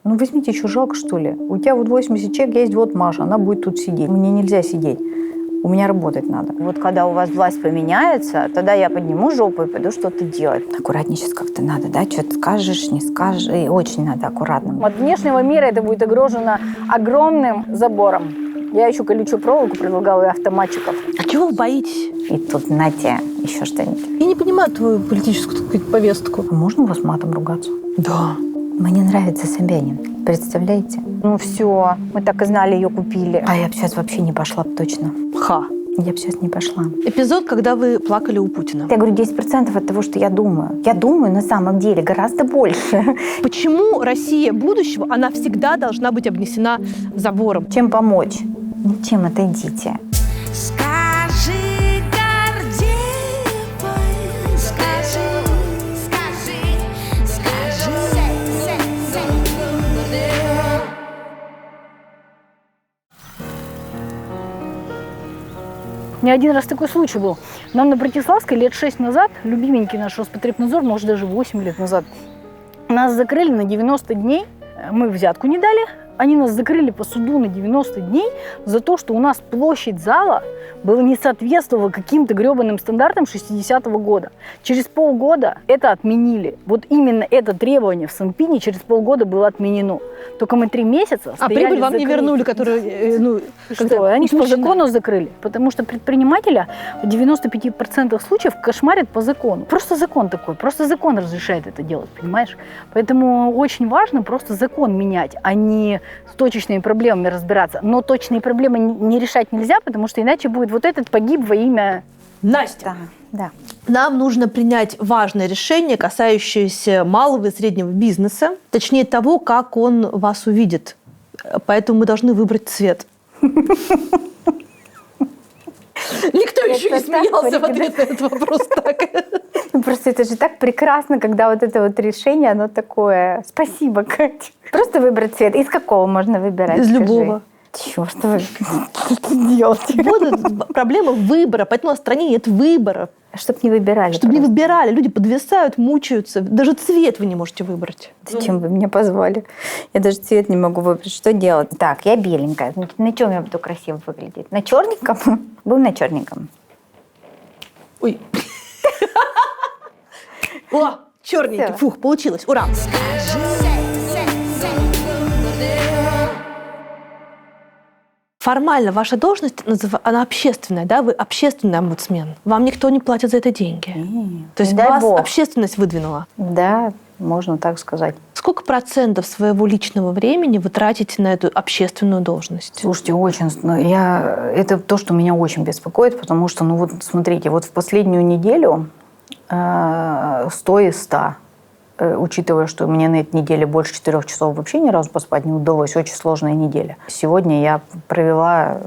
Ну, возьмите еще, жалко, что ли? У тебя вот 80 человек, есть вот Маша, она будет тут сидеть. Мне нельзя сидеть. У меня работать надо. Вот когда у вас власть поменяется, тогда я подниму жопу и пойду что-то делать. Аккуратнее сейчас как-то надо, да? Что-то скажешь, не скажешь. И очень надо аккуратно. От внешнего мира это будет огорожено огромным забором. Я еще колючую проволоку предлагала и автоматчиков. А чего вы боитесь? И тут, нате, еще что-нибудь. Я не понимаю твою политическую, так сказать, повестку. А можно у вас матом ругаться? Да. Мне нравится Собянин. Представляете? Ну все, мы так и знали, ее купили. А я бы сейчас вообще не пошла бы точно. Ха. Я бы сейчас не пошла. Эпизод, когда вы плакали у Путина. Я говорю, 10% от того, что я думаю. Я думаю на самом деле гораздо больше. Почему Россия будущего, она всегда должна быть обнесена забором? Чем помочь? Ничем, отойдите. У меня один раз такой случай был. Нам на Братиславской лет 6 назад, любименький наш Роспотребнадзор, может даже 8 лет назад, нас закрыли на 90 дней. Мы взятку не дали. Они нас закрыли по суду на 90 дней за то, что у нас площадь зала не соответствовала каким-то гребаным стандартам 60-го года. Через полгода это отменили. Вот именно это требование в Санпине через полгода было отменено. Только мы 3 месяца стояли. А прибыль вам не закрыты. вернули, которую... Что? Они по закону закрыли. Потому что предпринимателя в 95% случаев кошмарят по закону. Просто закон такой. Просто закон разрешает это делать, понимаешь? Поэтому очень важно просто закон менять, а не с точечными проблемами разбираться. Но точные проблемы не решать нельзя, потому что иначе будет вот этот погиб во имя... Настя, Да. нам нужно принять важное решение, касающееся малого и среднего бизнеса, точнее того, как он вас увидит. Поэтому мы должны выбрать цвет. Никто еще не смеялся в ответ на этот вопрос так. Просто это же так прекрасно, когда вот это вот решение, оно такое. Спасибо, Катя. Просто выбрать цвет. Из какого можно выбирать? Из скажи? любого. Чего, что вы делаете? Вот проблема выбора, поэтому у нас в стране нет выбора. Чтоб не выбирали. Чтобы не просто. выбирали, люди подвисают, мучаются. Даже цвет вы не можете выбрать. Зачем вы меня позвали? Я даже цвет не могу выбрать. Что делать? Так, я беленькая. На чем я буду красиво выглядеть? На черненьком? Будем на черненьком. Ой. О, черненький. Всё. Фух, получилось. Ура. Формально ваша должность, она общественная, да? Вы общественный омбудсмен. Вам никто не платит за это деньги. То есть дай вас бог. общественность выдвинула. Да, можно так сказать. Сколько процентов своего личного времени вы тратите на эту общественную должность? Слушайте, очень... Это то, что меня очень беспокоит, потому что, ну вот смотрите, вот в последнюю неделю 100 из 100, учитывая, что мне на этой неделе больше 4 часов вообще ни разу поспать не удалось, очень сложная неделя. Сегодня я провела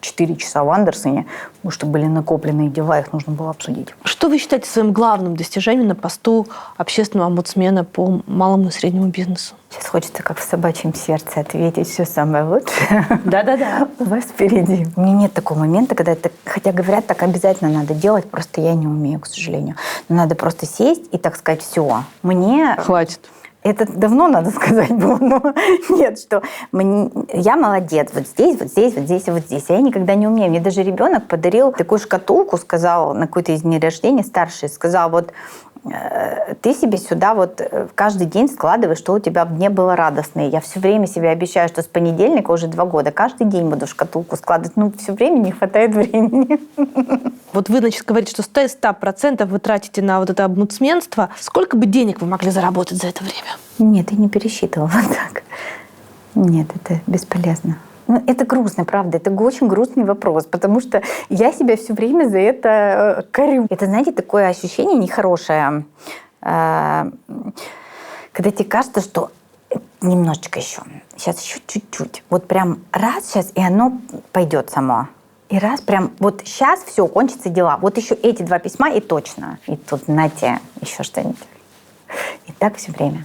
4 часа в Андерсоне, потому что были накопленные дела, их нужно было обсудить. Что вы считаете своим главным достижением на посту общественного омбудсмена по малому и среднему бизнесу? Сейчас хочется, как в собачьем сердце, ответить все самое лучшее. Да-да-да. У вас впереди. У меня нет такого момента, когда это, хотя говорят, так обязательно надо делать, просто я не умею, к сожалению. Но надо просто сесть и, так сказать, все. Мне... Хватит. Это давно, надо сказать, было, но нет, что я молодец, вот здесь, вот здесь, вот здесь и вот здесь. А я никогда не умею. Мне даже ребенок подарил такую шкатулку, сказал на какой-то из дней рождения, старший, сказал, вот ты себе сюда вот каждый день складываешь, что у тебя в дне было радостное. Я все время себе обещаю, что с понедельника уже 2 года каждый день буду шкатулку складывать. Ну, все время не хватает времени. Вот вы, значит, говорите, что 100% вы тратите на вот это омбудсменство. Сколько бы денег вы могли заработать за это время? Нет, я не пересчитывала так. Нет, это бесполезно. Ну, это грустно, правда, это очень грустный вопрос, потому что я себя все время за это корю. Это, знаете, такое ощущение нехорошее, когда тебе кажется, что немножечко еще, сейчас еще чуть-чуть, вот прям раз сейчас, и оно пойдет само. И раз прям, вот сейчас все, кончатся дела. Вот еще эти 2 письма, и точно. И тут, нате, еще что-нибудь. И так все время.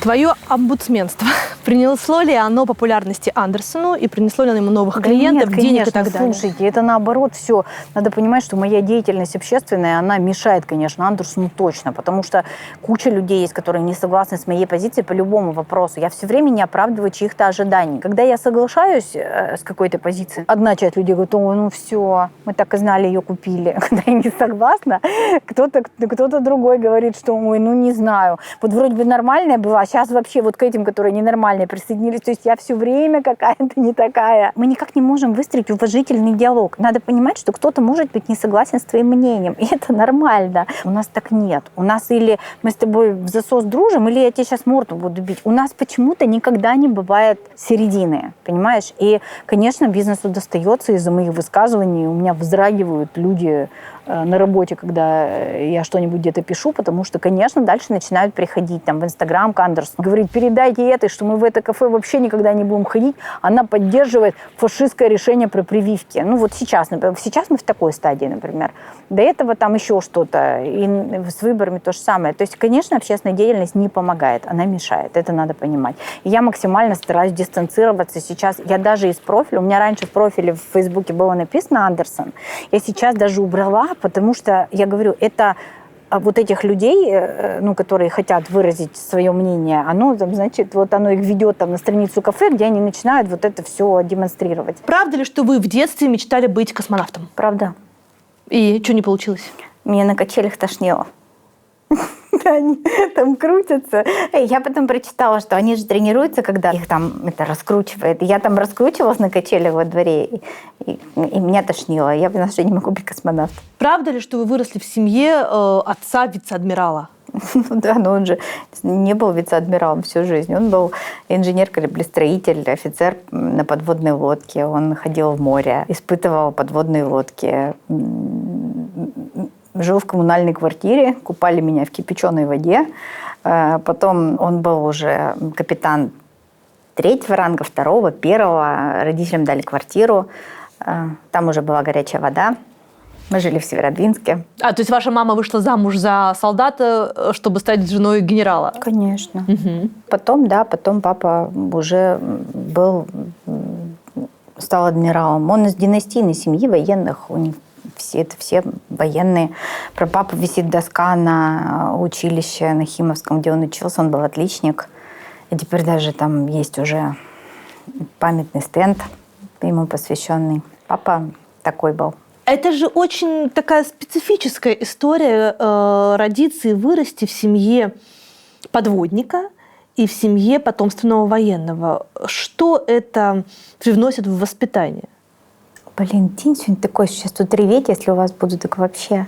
Твое омбудсменство Принесло ли оно популярности Андерсону и принесло ли оно ему новых Да клиентов, нет, денег и конечно, так далее? Слушайте, это наоборот все. Надо понимать, что моя деятельность общественная, она мешает, конечно, Андерсону точно, потому что куча людей есть, которые не согласны с моей позицией по любому вопросу. Я все время не оправдываю чьих-то ожиданий. Когда я соглашаюсь с какой-то позицией, одна часть людей говорит: о, ну все, мы так и знали, ее купили. Когда я не согласна, кто-то другой говорит, что ой, ну не знаю. Вот вроде бы нормальная была, а сейчас вообще вот к этим, которые ненормальные, присоединились. То есть я все время какая-то не такая. Мы никак не можем выстроить уважительный диалог. Надо понимать, что кто-то может быть не согласен с твоим мнением. И это нормально. У нас так нет. У нас или мы с тобой в засос дружим, или я тебе сейчас морду буду бить. У нас почему-то никогда не бывает середины. Понимаешь? И, конечно, бизнесу достается из-за моих высказываний. У меня вздрагивают люди на работе, когда я что-нибудь где-то пишу, потому что, конечно, дальше начинают приходить там в Инстаграм к Андерсону. Говорит: передайте этой, что мы в это кафе вообще никогда не будем ходить. Она поддерживает фашистское решение про прививки. Ну вот сейчас, например, сейчас мы в такой стадии, например. До этого там еще что-то. И с выборами то же самое. То есть, конечно, общественная деятельность не помогает, она мешает. Это надо понимать. И я максимально стараюсь дистанцироваться сейчас. Я даже из профиля, у меня раньше в профиле в Фейсбуке было написано Андерсон. Я сейчас даже убрала, потому что, я говорю, это вот этих людей, ну, которые хотят выразить свое мнение, оно, там, значит, вот оно их ведет там на страницу кафе, где они начинают вот это все демонстрировать. Правда ли, что вы в детстве мечтали быть космонавтом? Правда. И что не получилось? Меня на качелях тошнило. Они там крутятся. Я потом прочитала, что они же тренируются, когда их там это раскручивает. Я там раскручивалась на качелях во дворе, и меня тошнило. Я поняла, что я не могу быть космонавтом. Правда ли, что вы выросли в семье отца вице-адмирала? Ну да, но он же не был вице-адмиралом всю жизнь. Он был инженер-кораблестроитель, офицер на подводной лодке. Он ходил в море, испытывал подводные лодки. Жил в коммунальной квартире, купали меня в кипяченой воде. Потом он был уже капитан 3-го ранга, 2-го, 1-го. Родителям дали квартиру. Там уже была горячая вода. Мы жили в Северодвинске. То есть ваша мама вышла замуж за солдата, чтобы стать женой генерала? Конечно. Угу. Потом папа уже стал адмиралом. Он из династийной семьи военных. У них все военные. Про папу висит доска на училище на Химовском, где он учился. Он был отличник. И теперь даже там есть уже памятный стенд ему посвященный. Папа такой был. Это же очень такая специфическая история родиться и вырасти в семье подводника и в семье потомственного военного. Что это привносит в воспитание? Блин, день сегодня такой, сейчас тут реветь, если у вас буду, так вообще.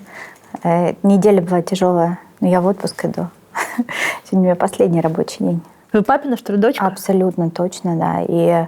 Неделя была тяжелая, но я в отпуск иду. Сегодня у меня последний рабочий день. Вы папина, что ли, дочка? Абсолютно точно, да. И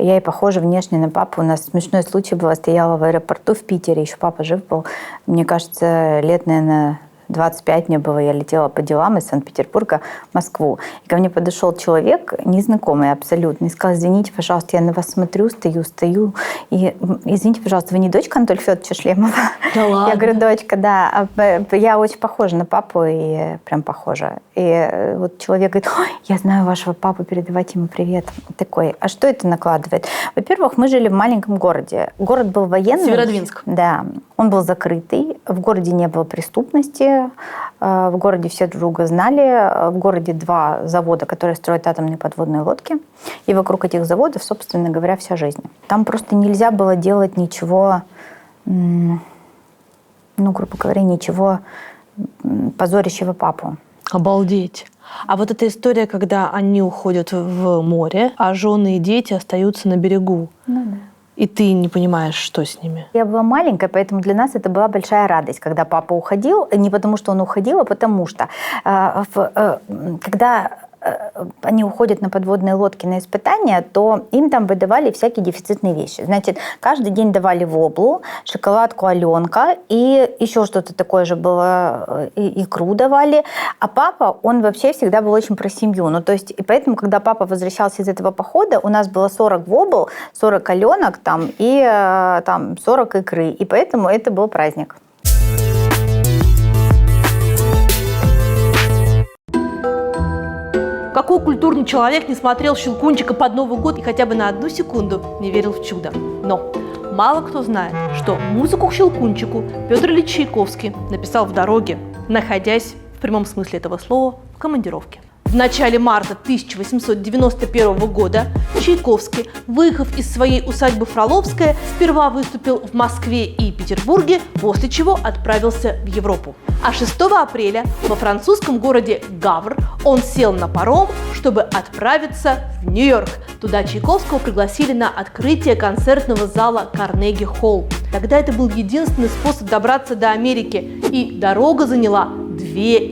я и похожа внешне на папу. У нас смешной случай был. Я стояла в аэропорту в Питере, еще папа жив был. Мне кажется, лет, наверное, 25 мне было. Я летела по делам из Санкт-Петербурга в Москву. И ко мне подошел человек, незнакомый абсолютно, и сказал: извините, пожалуйста, я на вас смотрю, стою. И извините, пожалуйста, вы не дочка Анатолия Федоровича Шлемова? Да ладно? Я говорю: дочка, да. Я очень похожа на папу, и прям похожа. И вот человек говорит: ой, я знаю вашего папу, передавайте ему привет. Такой: а что это накладывает? Во-первых, мы жили в маленьком городе. Город был военный. Северодвинск. Да. Он был закрытый. В городе не было преступности. В городе все друг друга знали. В городе 2 завода, которые строят атомные подводные лодки. И вокруг этих заводов, собственно говоря, вся жизнь. Там просто нельзя было делать ничего, грубо говоря, ничего позорящего папу. Обалдеть. А вот эта история, когда они уходят в море, а жены и дети остаются на берегу. Ну да. И ты не понимаешь, что с ними. Я была маленькая, поэтому для нас это была большая радость, когда папа уходил. Не потому, что он уходил, а потому что когда они уходят на подводные лодки на испытания, то им там выдавали всякие дефицитные вещи. Значит, каждый день давали воблу, шоколадку Аленка и еще что-то такое же было, икру давали. А папа, он вообще всегда был очень про семью. Ну, то есть, и поэтому, когда папа возвращался из этого похода, у нас было 40 вобл, 40 Аленок там, и там 40 икры. И поэтому это был праздник. Какой культурный человек не смотрел «Щелкунчика» под Новый год и хотя бы на одну секунду не верил в чудо? Но мало кто знает, что музыку к «Щелкунчику» Петр Ильич Чайковский написал в дороге, находясь, в прямом смысле этого слова, в командировке. В начале марта 1891 года Чайковский, выехав из своей усадьбы Фроловская, сперва выступил в Москве и Петербурге, после чего отправился в Европу. А 6 апреля во французском городе Гавр он сел на паром, чтобы отправиться в Нью-Йорк. Туда Чайковского пригласили на открытие концертного зала Карнеги-Холл. Тогда это был единственный способ добраться до Америки, и дорога заняла 2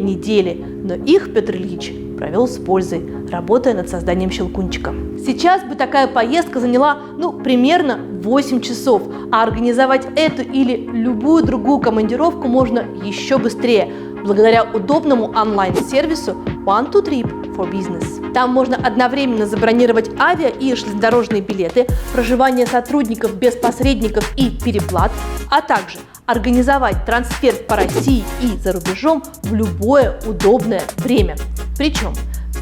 недели. Но их Петр Ильич провел с пользой, работая над созданием «Щелкунчика». Сейчас бы такая поездка заняла, примерно 8 часов, а организовать эту или любую другую командировку можно еще быстрее, благодаря удобному онлайн-сервису One2Trip for Business. Там можно одновременно забронировать авиа и железнодорожные билеты, проживание сотрудников без посредников и переплат, а также организовать трансфер по России и за рубежом в любое удобное время. Причем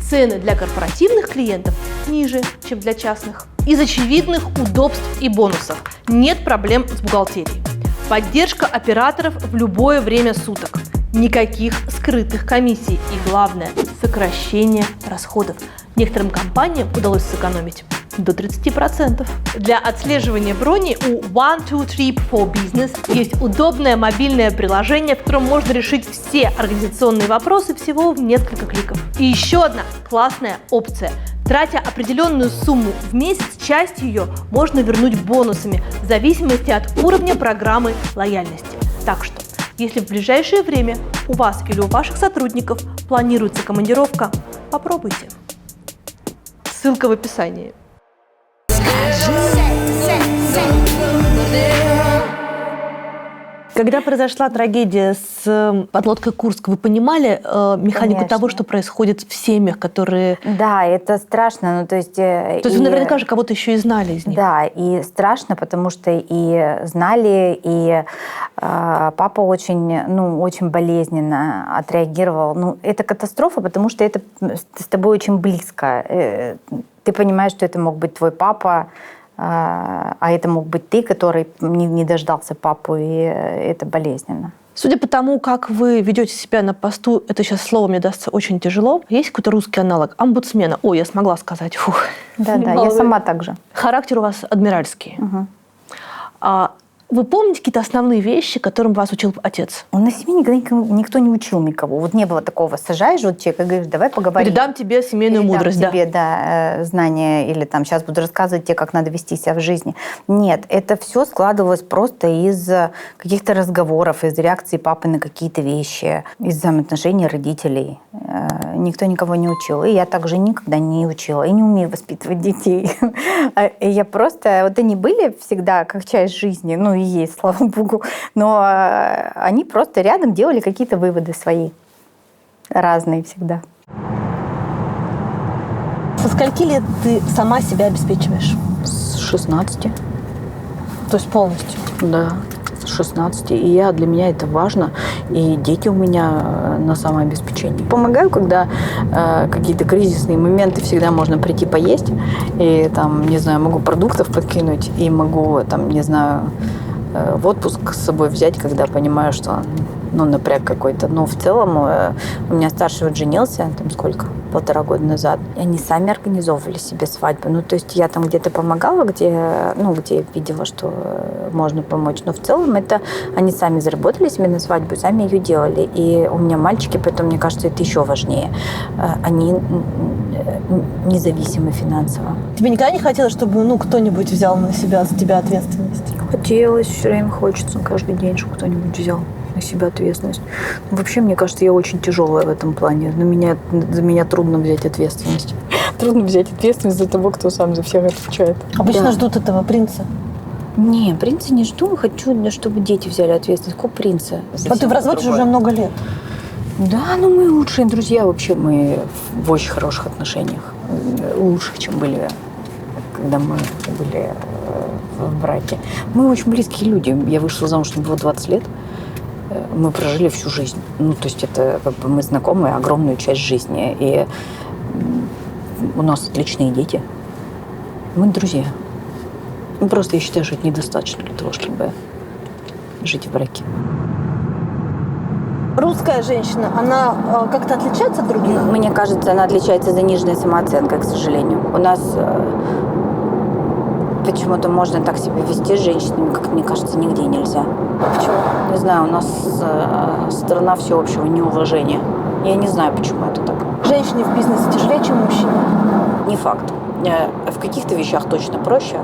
цены для корпоративных клиентов ниже, чем для частных. Из очевидных удобств и бонусов нет проблем с бухгалтерией. Поддержка операторов в любое время суток. Никаких скрытых комиссий. И главное – сокращение расходов. Некоторым компаниям удалось сэкономить до 30%. Для отслеживания брони у One2Trip for Business есть удобное мобильное приложение, в котором можно решить все организационные вопросы всего в несколько кликов. И еще одна классная опция. Тратя определенную сумму в месяц, часть ее можно вернуть бонусами в зависимости от уровня программы лояльности. Так что, если в ближайшее время у вас или у ваших сотрудников планируется командировка, попробуйте. Ссылка в описании. Когда произошла трагедия с подлодкой «Курск», вы понимали механику Конечно. того, что происходит в семьях, которые... Да, это страшно. То есть вы наверняка же кого-то еще и знали из них. Да, и страшно, потому что и знали, и папа очень болезненно отреагировал. Это катастрофа, потому что это с тобой очень близко. Ты понимаешь, что это мог быть твой папа, а это мог быть ты, который не дождался папу, и это болезненно. Судя по тому, как вы ведете себя на посту, это сейчас слово мне дастся очень тяжело. Есть какой-то русский аналог? Омбудсмена. Ой, я смогла сказать. Фух. Да, я сама так же. Характер у вас адмиральский. Угу. Вы помните какие-то основные вещи, которым вас учил отец? На семье никто не учил никого. Не было такого. Сажаешь человека и говоришь, давай поговорим. Передам тебе семейную мудрость, тебе, знания, или сейчас буду рассказывать тебе, как надо вести себя в жизни. Нет, это все складывалось просто из каких-то разговоров, из реакции папы на какие-то вещи, из взаимоотношений родителей. Никто никого не учил. И я также никогда не учила. И не умею воспитывать детей. Я просто... они были всегда как часть жизни, и есть, слава богу. Но они просто рядом делали какие-то выводы свои. Разные всегда. Со скольки лет ты сама себя обеспечиваешь? С 16. То есть полностью? Да, с 16. И для меня это важно. И дети у меня на самообеспечении. Помогаю, когда какие-то кризисные моменты, всегда можно прийти поесть. И могу продуктов подкинуть. И могу, в отпуск с собой взять, когда понимаю, что напряг какой-то. Но в целом у меня старший женился, 1,5 года назад. И они сами организовывали себе свадьбу. То есть я там где-то помогала, где я видела, что можно помочь. Но в целом это они сами заработали себе на свадьбу, сами ее делали. И у меня мальчики, поэтому мне кажется, это еще важнее. Они независимы финансово. Тебе никогда не хотелось, чтобы кто-нибудь взял на себя за тебя ответственность? Хотелось, все время хочется каждый день, чтобы кто-нибудь взял на себя ответственность. Вообще, мне кажется, я очень тяжелая в этом плане. За меня трудно взять ответственность. Трудно взять ответственность за того, кто сам за всех отвечает. Обычно ждут этого принца. Не, принца не жду. Хочу, чтобы дети взяли ответственность. Какого принца? Ты в разводе уже много лет. Да, мы лучшие друзья. Вообще мы в очень хороших отношениях. Лучше, чем были, когда мы были в браке. Мы очень близкие люди. Я вышла замуж, мне было 20 лет. Мы прожили всю жизнь. То есть это мы знакомы огромную часть жизни. И у нас отличные дети. Мы друзья. Ну, просто я считаю, что это недостаточно для того, чтобы жить в браке. Русская женщина, она как-то отличается от других? Мне кажется, она отличается заниженной самооценкой, к сожалению. У нас почему-то можно так себя вести с женщинами, как мне кажется, нигде нельзя. Почему? Не знаю, у нас страна всеобщего неуважения. Я не знаю, почему это так. Женщине в бизнесе тяжелее, чем мужчине? Не факт. В каких-то вещах точно проще.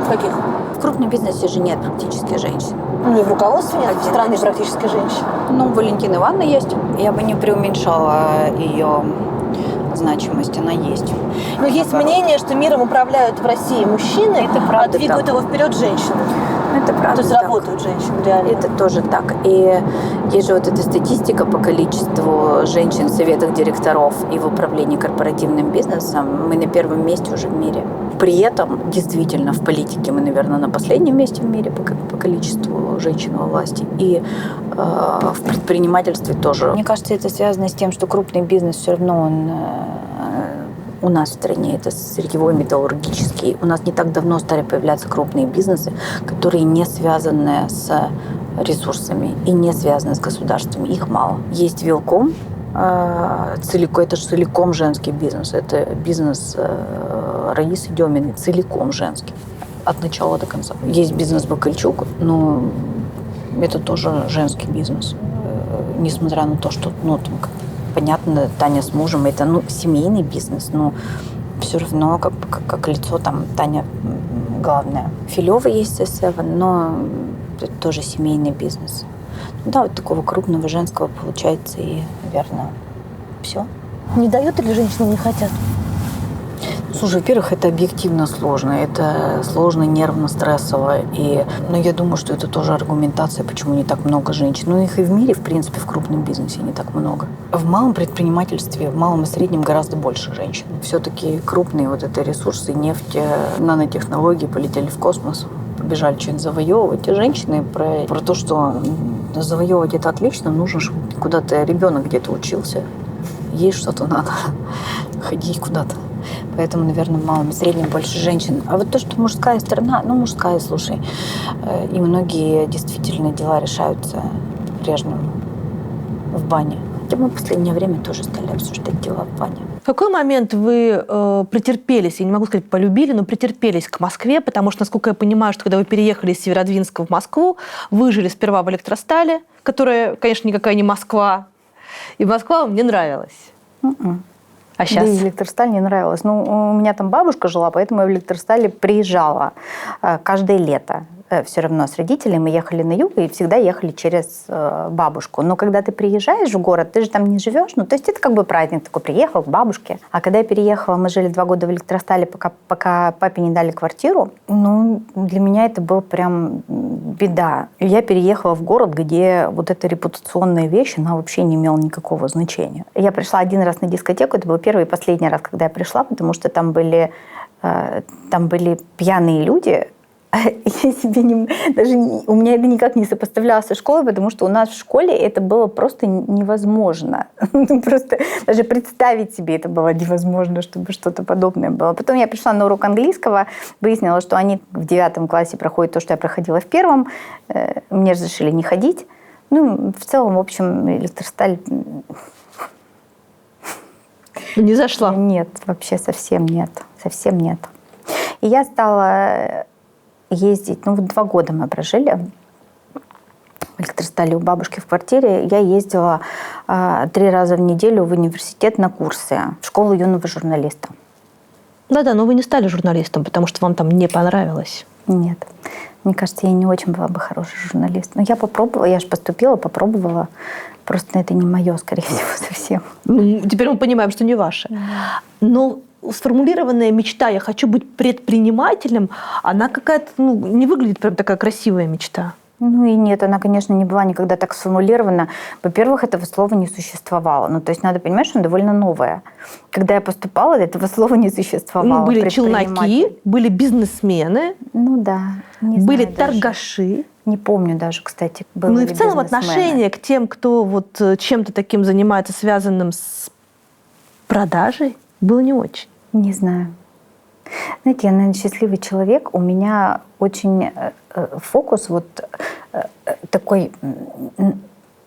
В каких? В крупном бизнесе же нет практически женщин. Ну и в руководстве нет Один страны лишь. практически женщин. Ну, Валентина Ивановна есть. Я бы не преуменьшала ее значимость. Она есть. Но есть мнение, что миром управляют в России мужчины, Это правда а двигают так. его вперед женщины. Это правда. То есть так. работают женщины реально. Это тоже так. И есть же вот эта статистика по количеству женщин в советах директоров и в управлении корпоративным бизнесом. Мы на первом месте уже в мире. При этом, действительно, в политике мы, наверное, на последнем месте в мире по количеству женщин во власти. И в предпринимательстве тоже. Мне кажется, это связано с тем, что крупный бизнес все равно он у нас в стране, это сырьевой, металлургический. У нас не так давно стали появляться крупные бизнесы, которые не связаны с ресурсами и не связаны с государствами. Их мало. Есть Вилком, это же целиком женский бизнес. Это бизнес Раисы Деминой, целиком женский. От начала до конца. Есть бизнес Бакальчук, но это тоже женский бизнес. Несмотря на то, что, понятно, Таня с мужем, это, семейный бизнес, но все равно, как лицо, там, Таня главное. Филёва есть C7, но это тоже семейный бизнес. Да, вот такого крупного женского получается, и, наверное, все. Не дают или женщины не хотят? Слушай, во-первых, это объективно сложно, это сложно, нервно, стрессово. Но я думаю, что это тоже аргументация, почему не так много женщин. Их и в мире, в принципе, в крупном бизнесе не так много. В малом предпринимательстве, в малом и среднем гораздо больше женщин. Все-таки крупные вот это ресурсы, нефть, нанотехнологии полетели в космос, побежали что-нибудь завоевывать. И женщины про то, что завоевывать это отлично, нужно, чтобы куда-то ребенок где-то учился. Есть что-то надо, ходить куда-то. Поэтому, наверное, в малом и среднем больше женщин. А вот то, что мужская сторона, мужская, слушай, и многие действительно дела решаются прежним в бане. Хотя мы в последнее время тоже стали обсуждать дела в бане. В какой момент вы претерпелись, я не могу сказать полюбили, но претерпелись к Москве, потому что, насколько я понимаю, что когда вы переехали из Северодвинска в Москву, вы жили сперва в Электростале, которая, конечно, никакая не Москва, и Москва вам не нравилась. А сейчас? Да, Электросталь не нравилось. У меня там бабушка жила, поэтому я в Электростале приезжала каждое лето. Все равно с родителями мы ехали на юг и всегда ехали через бабушку. Но когда ты приезжаешь в город, ты же там не живешь. То есть это как бы праздник такой, приехал к бабушке. А когда я переехала, мы жили 2 года в Электростале, пока папе не дали квартиру. Для меня это был прям беда. Я переехала в город, где вот эта репутационная вещь, она вообще не имела никакого значения. Я пришла один раз на дискотеку, это был первый и последний раз, когда я пришла, потому что там были пьяные люди. Я себе у меня это никак не сопоставлялось со школой, потому что у нас в школе это было просто невозможно. Просто даже представить себе это было невозможно, чтобы что-то подобное было. Потом я пришла на урок английского, выяснила, что они в 9 классе проходят то, что я проходила в 1. Мне разрешили не ходить. В целом, в общем, Электросталь... Не зашла? Нет, вообще совсем нет. Совсем нет. И я стала ездить, 2 года мы прожили в Электростале у бабушки в квартире. Я ездила 3 раза в неделю в университет на курсы, в школу юного журналиста. Да, но вы не стали журналистом, потому что вам там не понравилось. Нет. Мне кажется, я не очень была бы хороший журналист. Но я попробовала, я же поступила, попробовала. Просто это не мое, скорее всего, совсем. Теперь мы понимаем, что не ваше. Но сформулированная мечта «я хочу быть предпринимателем», она какая-то, не выглядит прям такая красивая мечта. И нет, она, конечно, не была никогда так сформулирована. Во-первых, этого слова не существовало. То есть надо понимать, что оно довольно новое. Когда я поступала, этого слова не существовало. Были челноки, были бизнесмены, да. были торгаши. Не помню даже, кстати, было и в целом отношение к тем, кто чем-то таким занимается, связанным с продажей, было не очень. Не знаю. Знаете, я, наверное, счастливый человек. У меня очень фокус вот такой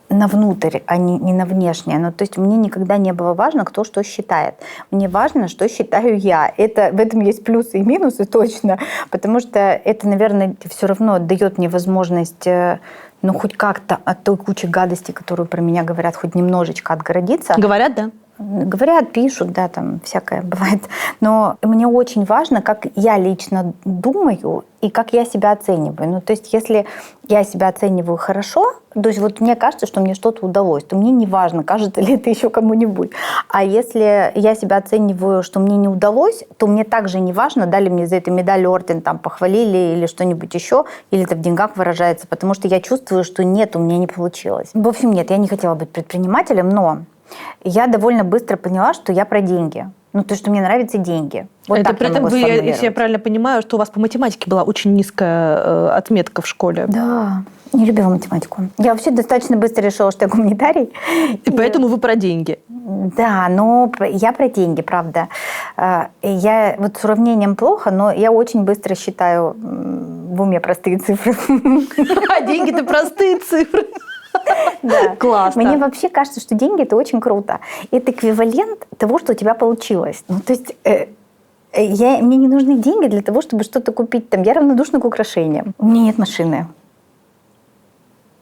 на внутрь, а не на внешнее. Ну, то есть мне никогда не было важно, кто что считает. Мне важно, что считаю я. В этом есть плюсы и минусы точно, потому что это, наверное, все равно дает мне возможность, ну, хоть как-то от той кучи гадостей, которую про меня говорят, хоть немножечко отгородиться. Говорят, да? Говорят, пишут, да, там всякое бывает. Но мне очень важно, как я лично думаю и как я себя оцениваю. Ну, то есть, если я себя оцениваю хорошо, то есть вот мне кажется, что мне что-то удалось, то мне не важно, кажется ли это еще кому-нибудь. А если я себя оцениваю, что мне не удалось, то мне также не важно, дали мне за это медаль, орден, там, похвалили или что-нибудь еще, или это в деньгах выражается, потому что я чувствую, что нет, у меня не получилось. В общем, нет, я не хотела быть предпринимателем, но я довольно быстро поняла, что я про деньги. Ну, то, что мне нравятся деньги. Вот это так при я этом могу вы, сформулировать. если я правильно понимаю, что у вас по математике была очень низкая отметка в школе. Да, не любила математику. Я вообще достаточно быстро решила, что я гуманитарий. И поэтому вы про деньги. Да, но я про деньги, правда. Я вот с уравнением плохо, но я очень быстро считаю в уме простые цифры. А деньги-то простые цифры. Да. Классно. Мне вообще кажется, что деньги – это очень круто. Это эквивалент того, что у тебя получилось. Ну, то есть мне не нужны деньги для того, чтобы что-то купить. Там, я равнодушна к украшениям. У меня нет машины.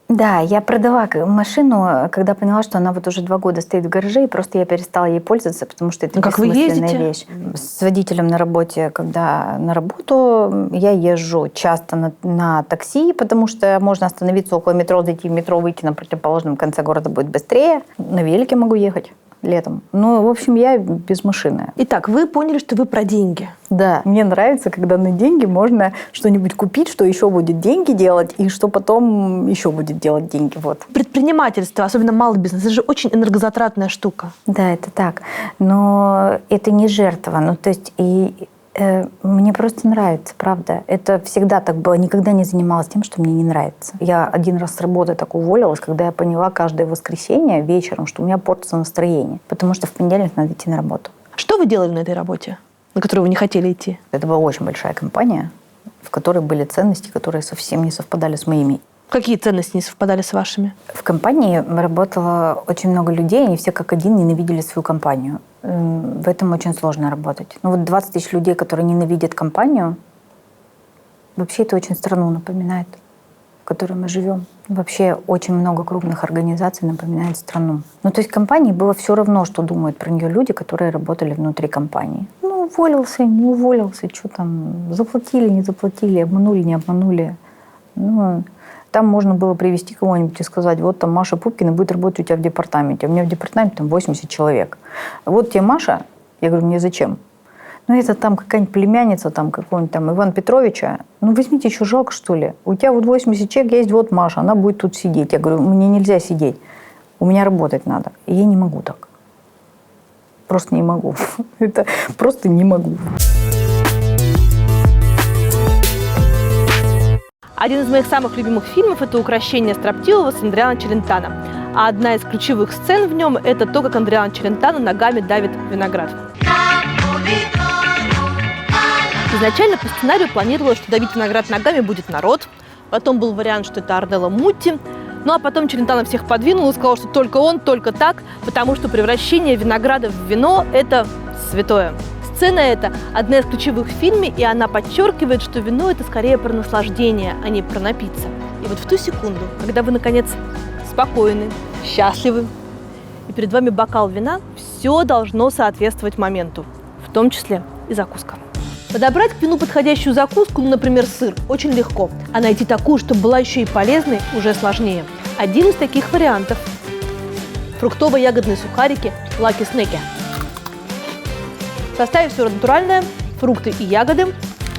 Да, я продала машину, когда поняла, что она вот уже 2 года стоит в гараже, и просто я перестала ей пользоваться, потому что это как вы бессмысленная ездите? вещь. С водителем на работе, когда на работу, я езжу часто на такси, потому что можно остановиться около метро, зайти в метро, выйти на противоположном конце города будет быстрее. На велике могу ехать летом. Ну, в общем, я без машины. Итак, вы поняли, что вы про деньги. Да, мне нравится, когда на деньги можно что-нибудь купить, что еще будет деньги делать, и что потом еще будет делать деньги. Вот. Предпринимательство, особенно малый бизнес, это же очень энергозатратная штука. Да, это так. Но это не жертва. Ну, то есть мне просто нравится, правда. Это всегда так было. Никогда не занималась тем, что мне не нравится. Я один раз с работы так уволилась, когда я поняла каждое воскресенье вечером, что у меня портится настроение, потому что в понедельник надо идти на работу. Что вы делали на этой работе, на которую вы не хотели идти? Это была очень большая компания, в которой были ценности, которые совсем не совпадали с моими. Какие ценности не совпадали с вашими? В компании работало очень много людей, они все как один ненавидели свою компанию. В этом очень сложно работать. Ну вот 20 тысяч людей, которые ненавидят компанию, вообще это очень страну напоминает, в которой мы живем. Вообще очень много крупных организаций напоминает страну. Ну то есть компании было все равно, что думают про нее люди, которые работали внутри компании. Ну уволился, не уволился, что там, заплатили, не заплатили, обманули, не обманули. Ну, там можно было привести кого-нибудь и сказать, вот там Маша Пупкина будет работать у тебя в департаменте. У меня в департаменте там 80 человек. Вот тебе Маша. Я говорю, мне зачем? Ну, это там какая-нибудь племянница там какого-нибудь там Ивана Петровича. Ну, возьмите, еще жалко, что ли? У тебя вот 80 человек есть, вот Маша, она будет тут сидеть. Я говорю, мне нельзя сидеть. У меня работать надо. И я не могу так. Просто не могу. Это просто не могу. Один из моих самых любимых фильмов – это «Укрощение строптивого» с Андриано Челентано. А одна из ключевых сцен в нем – это то, как Андриано Челентано ногами давит виноград. Изначально по сценарию планировалось, что давить виноград ногами будет народ. Потом был вариант, что это Орнелло Мутти. Ну а потом Челентано всех подвинул и сказал, что только он, только так, потому что превращение винограда в вино – это святое. Сцена эта одна из ключевых в фильме, и она подчеркивает, что вино – это скорее про наслаждение, а не про напиться. И вот в ту секунду, когда вы, наконец, спокойны, счастливы, и перед вами бокал вина, все должно соответствовать моменту, в том числе и закуска. Подобрать к вину подходящую закуску, ну, например, сыр, очень легко, а найти такую, чтобы была еще и полезной, уже сложнее. Один из таких вариантов – фруктово-ягодные сухарики Lucky Snack. В составе все натуральное, фрукты и ягоды.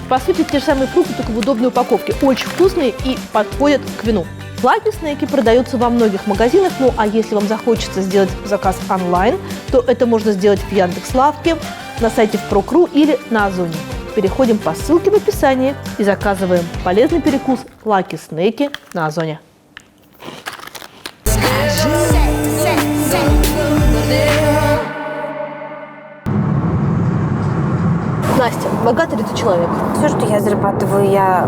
По сути, те же самые фрукты, только в удобной упаковке. Очень вкусные и подходят к вину. Lucky Snack продаются во многих магазинах, ну а если вам захочется сделать заказ онлайн, то это можно сделать в Яндекс.Лавке, на сайте в Прокру или на Озоне. Переходим по ссылке в описании и заказываем полезный перекус Lucky Snack на Озоне. Настя, богатый ли ты человек? Все, что я зарабатываю, я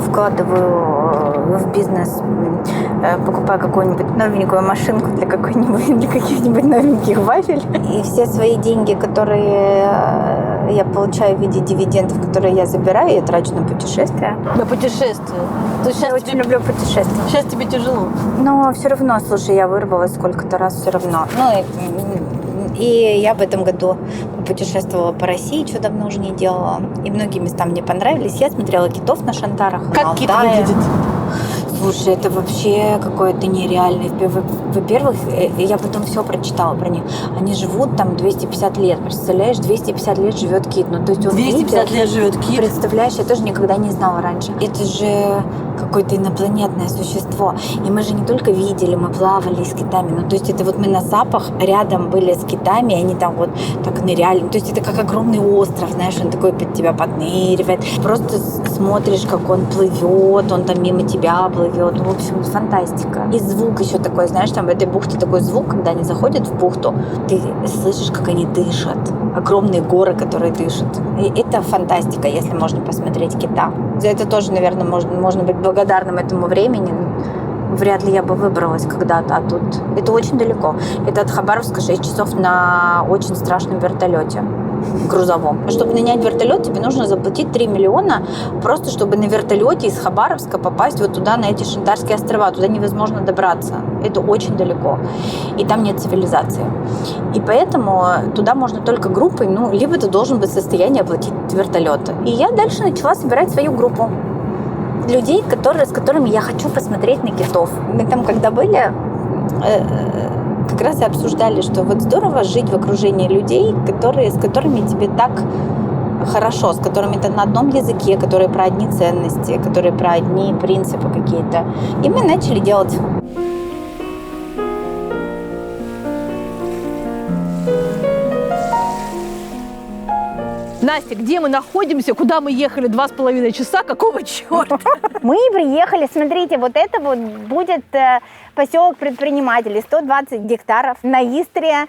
вкладываю в бизнес, покупаю какую-нибудь новенькую машинку для каких-нибудь новеньких вафель. И все свои деньги, которые я получаю в виде дивидендов, которые я забираю, я трачу на путешествия. На путешествие. То есть Я очень люблю путешествия. сейчас тебе тяжело. Но все равно, слушай, я вырвалась сколько-то раз все равно. И я в этом году путешествовала по России, что давно уже не делала. И многие места мне понравились. Я смотрела китов на Шантарах. Как кит выглядит? Слушай, это вообще какое-то нереальное. Во-первых, я потом все прочитала про них. Они живут там 250 лет. Представляешь, 250 лет живет кит. Ну, то есть он 250 лет живет кит? Представляешь, я тоже никогда не знала раньше. Это же какое-то инопланетное существо. И мы же не только видели, мы плавали с китами. Ну, то есть это вот мы на Сапах рядом были с китами, и они там вот так ныряли. То есть это как огромный остров, знаешь, он такой под тебя подныривает. Просто смотришь, как он плывет, он там мимо тебя плывет. Ну, в общем, фантастика. И звук еще такой, знаешь, там в этой бухте такой звук, когда они заходят в бухту, ты слышишь, как они дышат. Огромные горы, которые дышат. И это фантастика, если можно посмотреть кита. За это тоже, наверное, можно быть благодарным этому времени. Вряд ли я бы выбралась когда-то, а тут это очень далеко. Это от Хабаровска 6 часов на очень страшном вертолете грузовом. Чтобы нанять вертолет, тебе нужно заплатить 3 миллиона, просто чтобы на вертолете из Хабаровска попасть вот туда, на эти Шантарские острова. Туда невозможно добраться. Это очень далеко. И там нет цивилизации. И поэтому туда можно только группой, либо ты должен быть в состоянии оплатить вертолет. И я дальше начала собирать свою группу людей, с которыми я хочу посмотреть на китов. Мы там, когда были, как раз и обсуждали, что вот здорово жить в окружении людей, с которыми тебе так хорошо, с которыми ты на одном языке, которые про одни ценности, которые про одни принципы какие-то. И мы начали делать. Настя, где мы находимся? Куда мы ехали 2,5 часа? Какого черта? Мы приехали, смотрите, вот это вот будет поселок предпринимателей, 120 гектаров на Истре,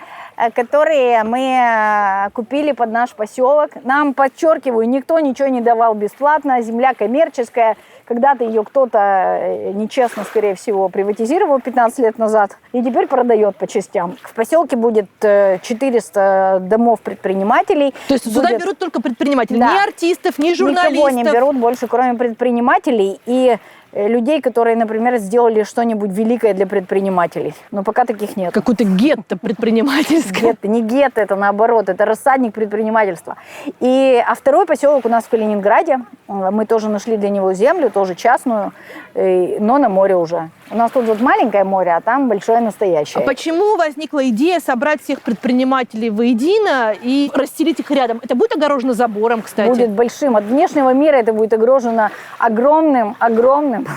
которые мы купили под наш поселок. Нам, подчеркиваю, никто ничего не давал бесплатно, земля коммерческая. Когда-то ее кто-то нечестно, скорее всего, приватизировал 15 лет назад и теперь продает по частям. В поселке будет 400 домов предпринимателей. То есть сюда берут только предпринимателей, Да. ни артистов, ни журналистов? Никого не берут больше, кроме предпринимателей и людей, которые, например, сделали что-нибудь великое для предпринимателей. Но пока таких нет. Какое-то гетто предпринимательское. Гетто, не гетто, это наоборот, это рассадник предпринимательства. А второй поселок у нас в Калининграде. Мы тоже нашли для него землю, тоже частную, но на море уже. У нас тут вот маленькое море, а там большое настоящее. А почему возникла идея собрать всех предпринимателей воедино и расстелить их рядом? Это будет огорожено забором, кстати? Будет большим. От внешнего мира это будет огорожено огромным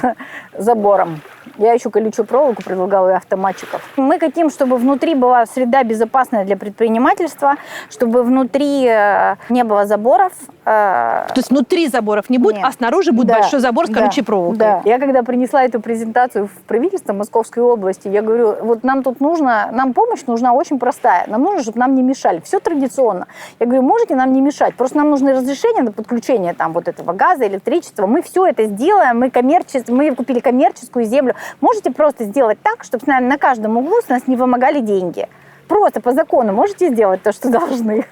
забором. Я еще колючую проволоку предлагала и автоматчиков. Мы хотим, чтобы внутри была среда безопасная для предпринимательства, чтобы внутри не было заборов. То есть внутри заборов не будет, Нет. а снаружи будет большой забор с колючей проволокой? Да. Я когда принесла эту презентацию в правительство Московской области, я говорю, вот нам помощь нужна очень простая. Нам нужно, чтобы нам не мешали. Все традиционно. Я говорю, можете нам не мешать? Просто нам нужно разрешение на подключение там вот этого газа, электричества. Мы все это сделаем, мы купили коммерческую землю. Можете просто сделать так, чтобы с нами на каждом углу с нас не вымогали деньги. Просто по закону можете сделать то, что должны.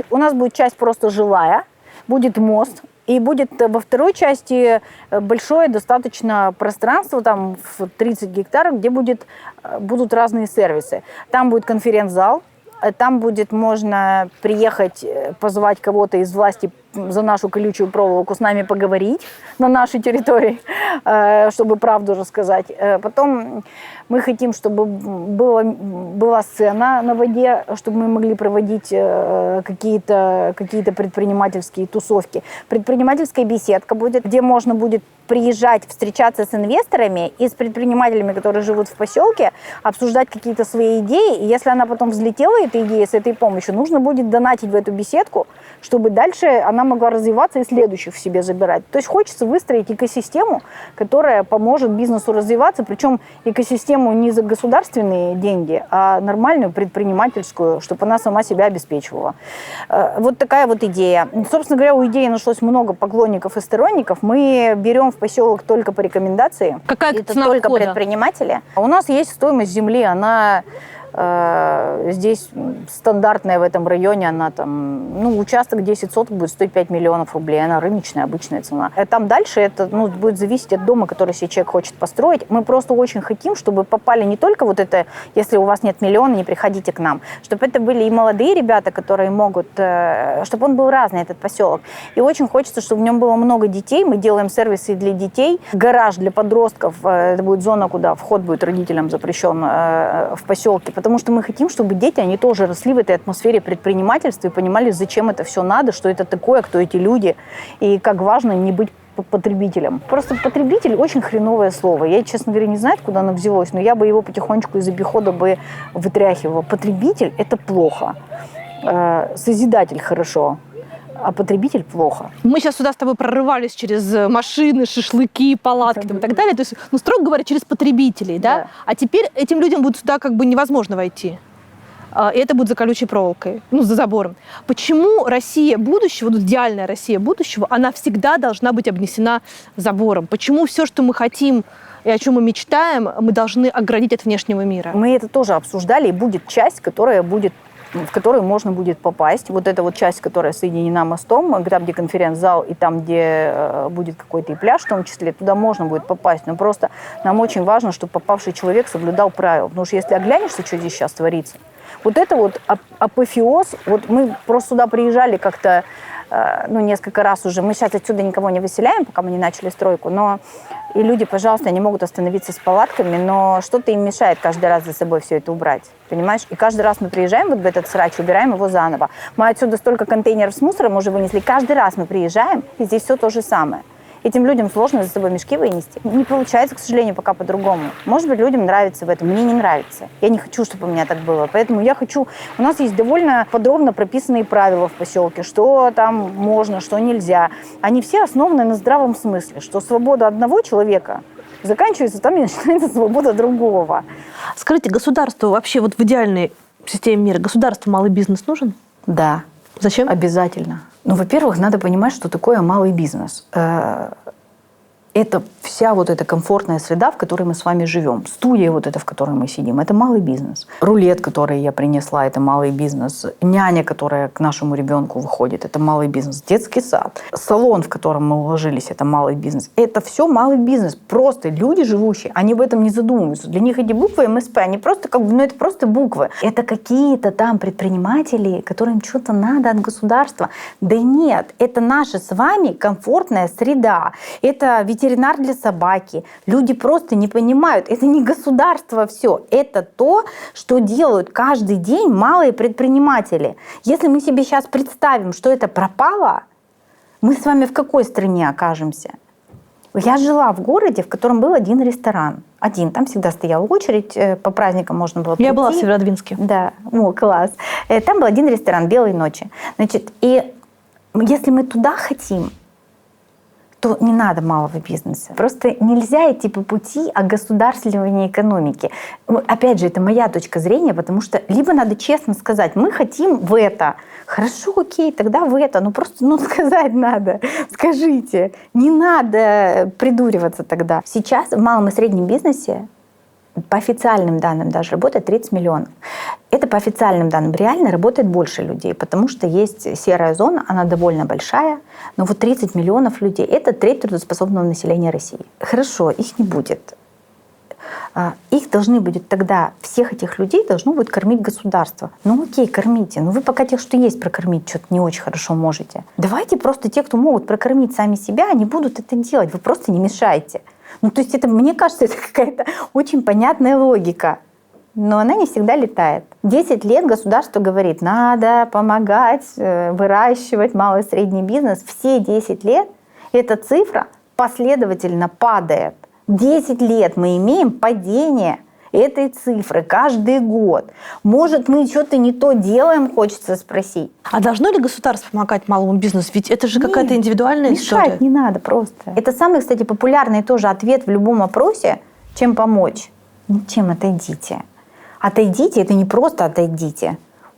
У нас будет часть просто жилая, будет мост, и будет во второй части большое достаточно пространство, там в 30 гектаров, где будут разные сервисы. Там будет конференц-зал, там будет можно приехать, позвать кого-то из власти за нашу колючую проволоку с нами поговорить на нашей территории, чтобы правду рассказать. Потом мы хотим, чтобы была сцена на воде, чтобы мы могли проводить какие-то предпринимательские тусовки. Предпринимательская беседка будет, где можно будет приезжать, встречаться с инвесторами и с предпринимателями, которые живут в поселке, обсуждать какие-то свои идеи. И если она потом взлетела, эта идея с этой помощью, нужно будет донатить в эту беседку, чтобы дальше она она могла развиваться и следующих в себе забирать. То есть хочется выстроить экосистему, которая поможет бизнесу развиваться, причем экосистему не за государственные деньги, а нормальную предпринимательскую, чтобы она сама себя обеспечивала. Вот такая вот идея. Собственно говоря, у идеи нашлось много поклонников и сторонников. Мы берем в поселок только по рекомендации. Какая Это цена только входа? Предприниматели. У нас есть стоимость земли, она здесь стандартная в этом районе, она там, ну, участок 10 соток будет стоить 5 миллионов рублей, она рыночная, обычная цена. А там дальше это, ну, будет зависеть от дома, который себе человек хочет построить. Мы просто очень хотим, чтобы попали не только вот это, если у вас нет миллиона, не приходите к нам, чтобы это были и молодые ребята, которые могут, чтобы он был разный, этот поселок. И очень хочется, чтобы в нем было много детей. Мы делаем сервисы для детей, гараж для подростков, это будет зона, куда вход будет родителям запрещен в поселке, потому что мы хотим, чтобы дети, они тоже росли в этой атмосфере предпринимательства и понимали, зачем это все надо, что это такое, кто эти люди, и как важно не быть потребителем. Просто потребитель очень хреновое слово. Я, честно говоря, не знаю, откуда оно взялось, но я бы его потихонечку из обихода бы вытряхивала. Потребитель – это плохо. Созидатель – хорошо. А потребитель плохо. Мы сейчас сюда с тобой прорывались через машины, шашлыки, палатки там, и так далее. То есть, ну, строго говоря, через потребителей, да? А теперь этим людям будет сюда как бы невозможно войти. И это будет за колючей проволокой, ну, за забором. Почему Россия будущего, вот идеальная Россия будущего, она всегда должна быть обнесена забором? Почему все, что мы хотим и о чем мы мечтаем, мы должны оградить от внешнего мира? Мы это тоже обсуждали, и будет часть, в которую можно будет попасть. Вот эта вот часть, которая соединена мостом, там, где конференц-зал, и там, где будет какой-то и пляж, в том числе, туда можно будет попасть. Но просто нам очень важно, чтобы попавший человек соблюдал правила. Потому что если оглянешься, что здесь сейчас творится, вот это вот апофеоз, вот мы просто сюда приезжали как-то, ну, несколько раз уже. Мы сейчас отсюда никого не выселяем, пока мы не начали стройку, но и люди, пожалуйста, они могут остановиться с палатками, но что-то им мешает каждый раз за собой все это убрать, понимаешь? И каждый раз мы приезжаем вот в этот срач, убираем его заново. Мы отсюда столько контейнеров с мусором уже вынесли. Каждый раз мы приезжаем, и здесь все то же самое. Этим людям сложно за собой мешки вынести. Не получается, к сожалению, пока по-другому. Может быть, людям нравится в этом. Мне не нравится. Я не хочу, чтобы у меня так было. Поэтому я хочу... У нас есть довольно подробно прописанные правила в поселке, что там можно, что нельзя. Они все основаны на здравом смысле, что свобода одного человека заканчивается там и начинается свобода другого. Скажите, государству вообще вот в идеальной системе мира государству малый бизнес нужен? Да. Зачем? Обязательно. Ну, во-первых, надо понимать, что такое малый бизнес. Это вся вот эта комфортная среда, в которой мы с вами живем. Студия вот эта, в которой мы сидим, это малый бизнес. Рулет, который я принесла, это малый бизнес. Няня, которая к нашему ребенку выходит, это малый бизнес. Детский сад. Салон, в котором мы уложились, это малый бизнес. Это все малый бизнес. Просто люди живущие, они в этом не задумываются. Для них эти буквы МСП, они просто как бы, ну это просто буквы. Это какие-то там предприниматели, которым что-то надо от государства. Да нет, это наша с вами комфортная среда. Это ветеринар для собаки. Люди просто не понимают. Это не государство все. Это то, что делают каждый день малые предприниматели. Если мы себе сейчас представим, что это пропало, мы с вами в какой стране окажемся? Я жила в городе, в котором был один ресторан. Один. Там всегда стояла очередь. По праздникам можно было прийти. Я была в Северодвинске. Да. О, класс. Там был один ресторан «Белые ночи». Значит, и если мы туда хотим, то не надо малого бизнеса. Просто нельзя идти по пути огосударствливания экономики. Опять же, это моя точка зрения, потому что либо надо честно сказать, мы хотим в это. Хорошо, окей, тогда в это. Ну просто сказать надо. Скажите. Не надо придуриваться тогда. Сейчас в малом и среднем бизнесе по официальным данным даже работает 30 миллионов. Это по официальным данным. Реально работает больше людей, потому что есть серая зона, она довольно большая, но вот 30 миллионов людей – это треть трудоспособного населения России. Хорошо, их не будет. Их должны будет тогда, всех этих людей должно будет кормить государство. Ну окей, кормите. Но вы пока тех, что есть, прокормить что-то не очень хорошо можете. Давайте просто те, кто могут прокормить сами себя, они будут это делать. Вы просто не мешайте. Ну, то есть это, мне кажется, это какая-то очень понятная логика. Но она не всегда летает. 10 лет государство говорит, надо помогать выращивать малый и средний бизнес. Все 10 лет эта цифра последовательно падает. 10 лет мы имеем падение этой цифры каждый год. Может, мы что-то не то делаем, хочется спросить. А должно ли государство помогать малому бизнесу? Ведь это же какая-то индивидуальная история. Мешать не надо просто. Это самый, кстати, популярный тоже ответ в любом опросе, чем помочь. Ничем, отойдите. Отойдите, это не просто отойдите.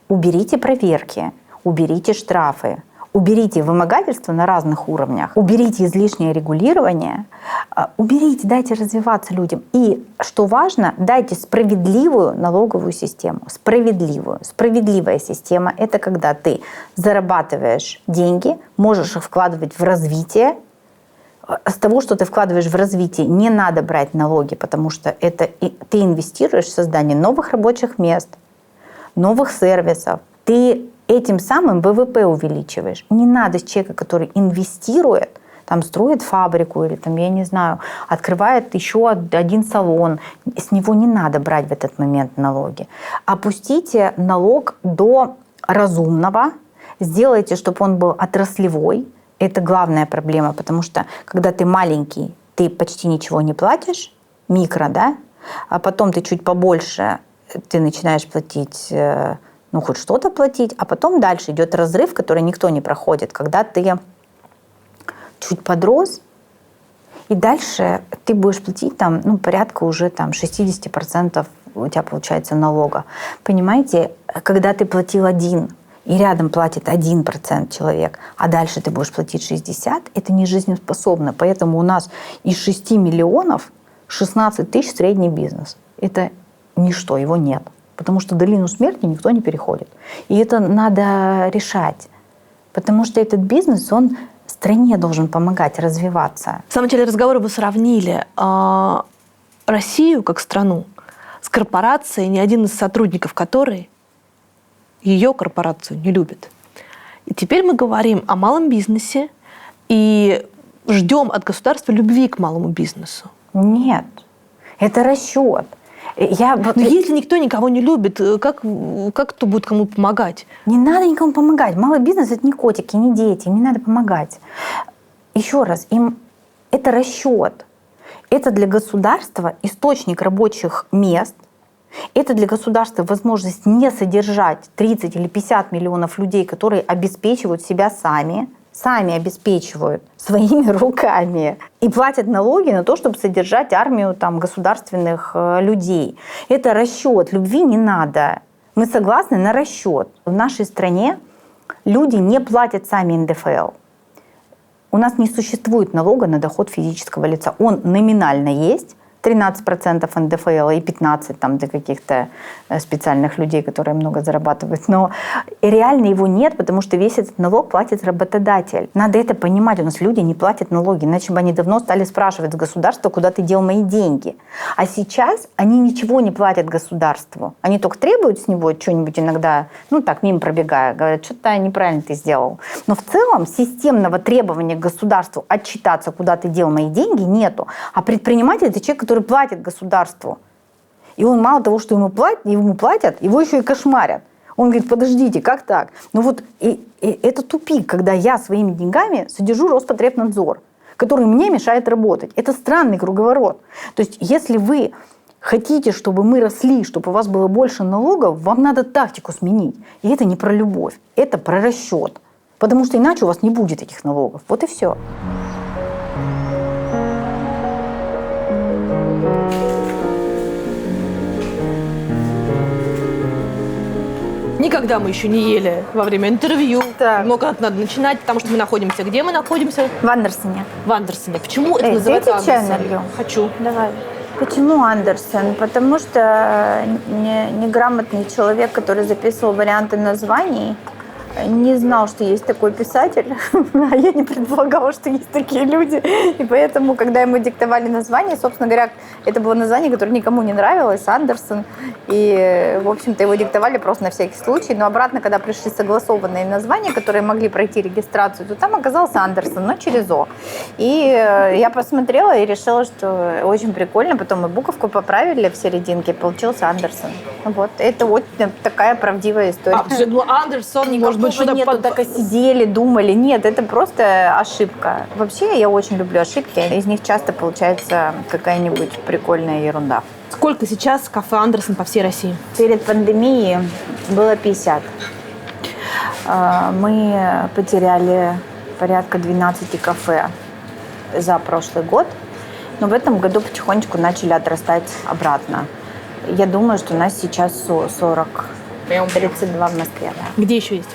Уберите проверки, уберите штрафы, уберите вымогательство на разных уровнях, уберите излишнее регулирование, уберите, дайте развиваться людям. И, что важно, дайте справедливую налоговую систему. Справедливую. Справедливая система – это когда ты зарабатываешь деньги, можешь их вкладывать в развитие. С того, что ты вкладываешь в развитие, не надо брать налоги, потому что это ты инвестируешь в создание новых рабочих мест, новых сервисов. Ты этим самым ВВП увеличиваешь. Не надо с человека, который инвестирует, там строит фабрику или там, я не знаю, открывает еще один салон. С него не надо брать в этот момент налоги. Опустите налог до разумного, сделайте, чтобы он был отраслевой. Это главная проблема, потому что когда ты маленький, ты почти ничего не платишь, микро, да, а потом ты чуть побольше, ты начинаешь платить, ну, хоть что-то платить, а потом дальше идет разрыв, который никто не проходит, когда ты чуть подрос, и дальше ты будешь платить там, ну, порядка уже там 60% у тебя получается налога. Понимаете, когда ты платил 1%, и рядом платит 1% человек, а дальше ты будешь платить 60%, это не жизнеспособно. Поэтому у нас из 6 миллионов 16 тысяч средний бизнес. Это ничто, его нет. Потому что долину смерти никто не переходит. И это надо решать. Потому что этот бизнес, он стране должен помогать развиваться. В самом начале разговора вы сравнили Россию как страну с корпорацией, ни один из сотрудников которой ее корпорацию не любит. И теперь мы говорим о малом бизнесе и ждем от государства любви к малому бизнесу. Нет, это расчет. Но если никто никого не любит, как кто будет кому помогать? Не надо никому помогать. Малый бизнес – это не котики, не дети, им не надо помогать. Еще раз, им это расчет. Это для государства источник рабочих мест. Это для государства возможность не содержать 30 или 50 миллионов людей, которые обеспечивают себя сами обеспечивают своими руками и платят налоги на то, чтобы содержать армию там, государственных людей. Это расчет. Любви не надо. Мы согласны на расчет. В нашей стране люди не платят сами НДФЛ. У нас не существует налога на доход физического лица. Он номинально есть. 13% НДФЛ и 15% там, для каких-то специальных людей, которые много зарабатывают. Но реально его нет, потому что весь этот налог платит работодатель. Надо это понимать. У нас люди не платят налоги, иначе бы они давно стали спрашивать с государства, куда ты дел мои деньги. А сейчас они ничего не платят государству. Они только требуют с него что-нибудь иногда, ну так, мимо пробегая, говорят, что-то неправильно ты сделал. Но в целом системного требования к государству отчитаться, куда ты дел мои деньги, нету. А предприниматель – это человек, который платит государству. И он мало того, что ему платят, его еще и кошмарят. Он говорит, подождите, как так? Ну вот и это тупик, когда я своими деньгами содержу Роспотребнадзор, который мне мешает работать. Это странный круговорот. То есть если вы хотите, чтобы мы росли, чтобы у вас было больше налогов, вам надо тактику сменить. И это не про любовь, это про расчет. Потому что иначе у вас не будет этих налогов. Вот и все. Никогда мы еще не ели во время интервью. Так. Но как надо начинать, потому что мы находимся. Где мы находимся? В Андерсоне. В Андерсоне. Почему это называется дайте чай Андерсон? налью. Хочу. Давай. Почему Андерсон? Потому что неграмотный человек, который записывал варианты названий, не знал, что есть такой писатель, а я не предполагала, что есть такие люди. И поэтому, когда ему диктовали название, собственно говоря, это было название, которое никому не нравилось, Андерсон. И, в общем-то, его диктовали просто на всякий случай. Но обратно, когда пришли согласованные названия, которые могли пройти регистрацию, то там оказался Андерсон, но через О. И я посмотрела и решила, что очень прикольно. Потом мы буковку поправили в серединке, получился Андерсон. Вот. Это вот такая правдивая история. Ну, Андерсон может быть, что-то нету, так и сидели, думали. Нет, это просто ошибка. Вообще, я очень люблю ошибки. Из них часто получается какая-нибудь прикольная ерунда. Сколько сейчас кафе Андерсон по всей России? Перед пандемией было 50. Мы потеряли порядка 12 кафе за прошлый год. Но в этом году потихонечку начали отрастать обратно. Я думаю, что у нас сейчас 40, 32 в Москве. Да. Где еще есть?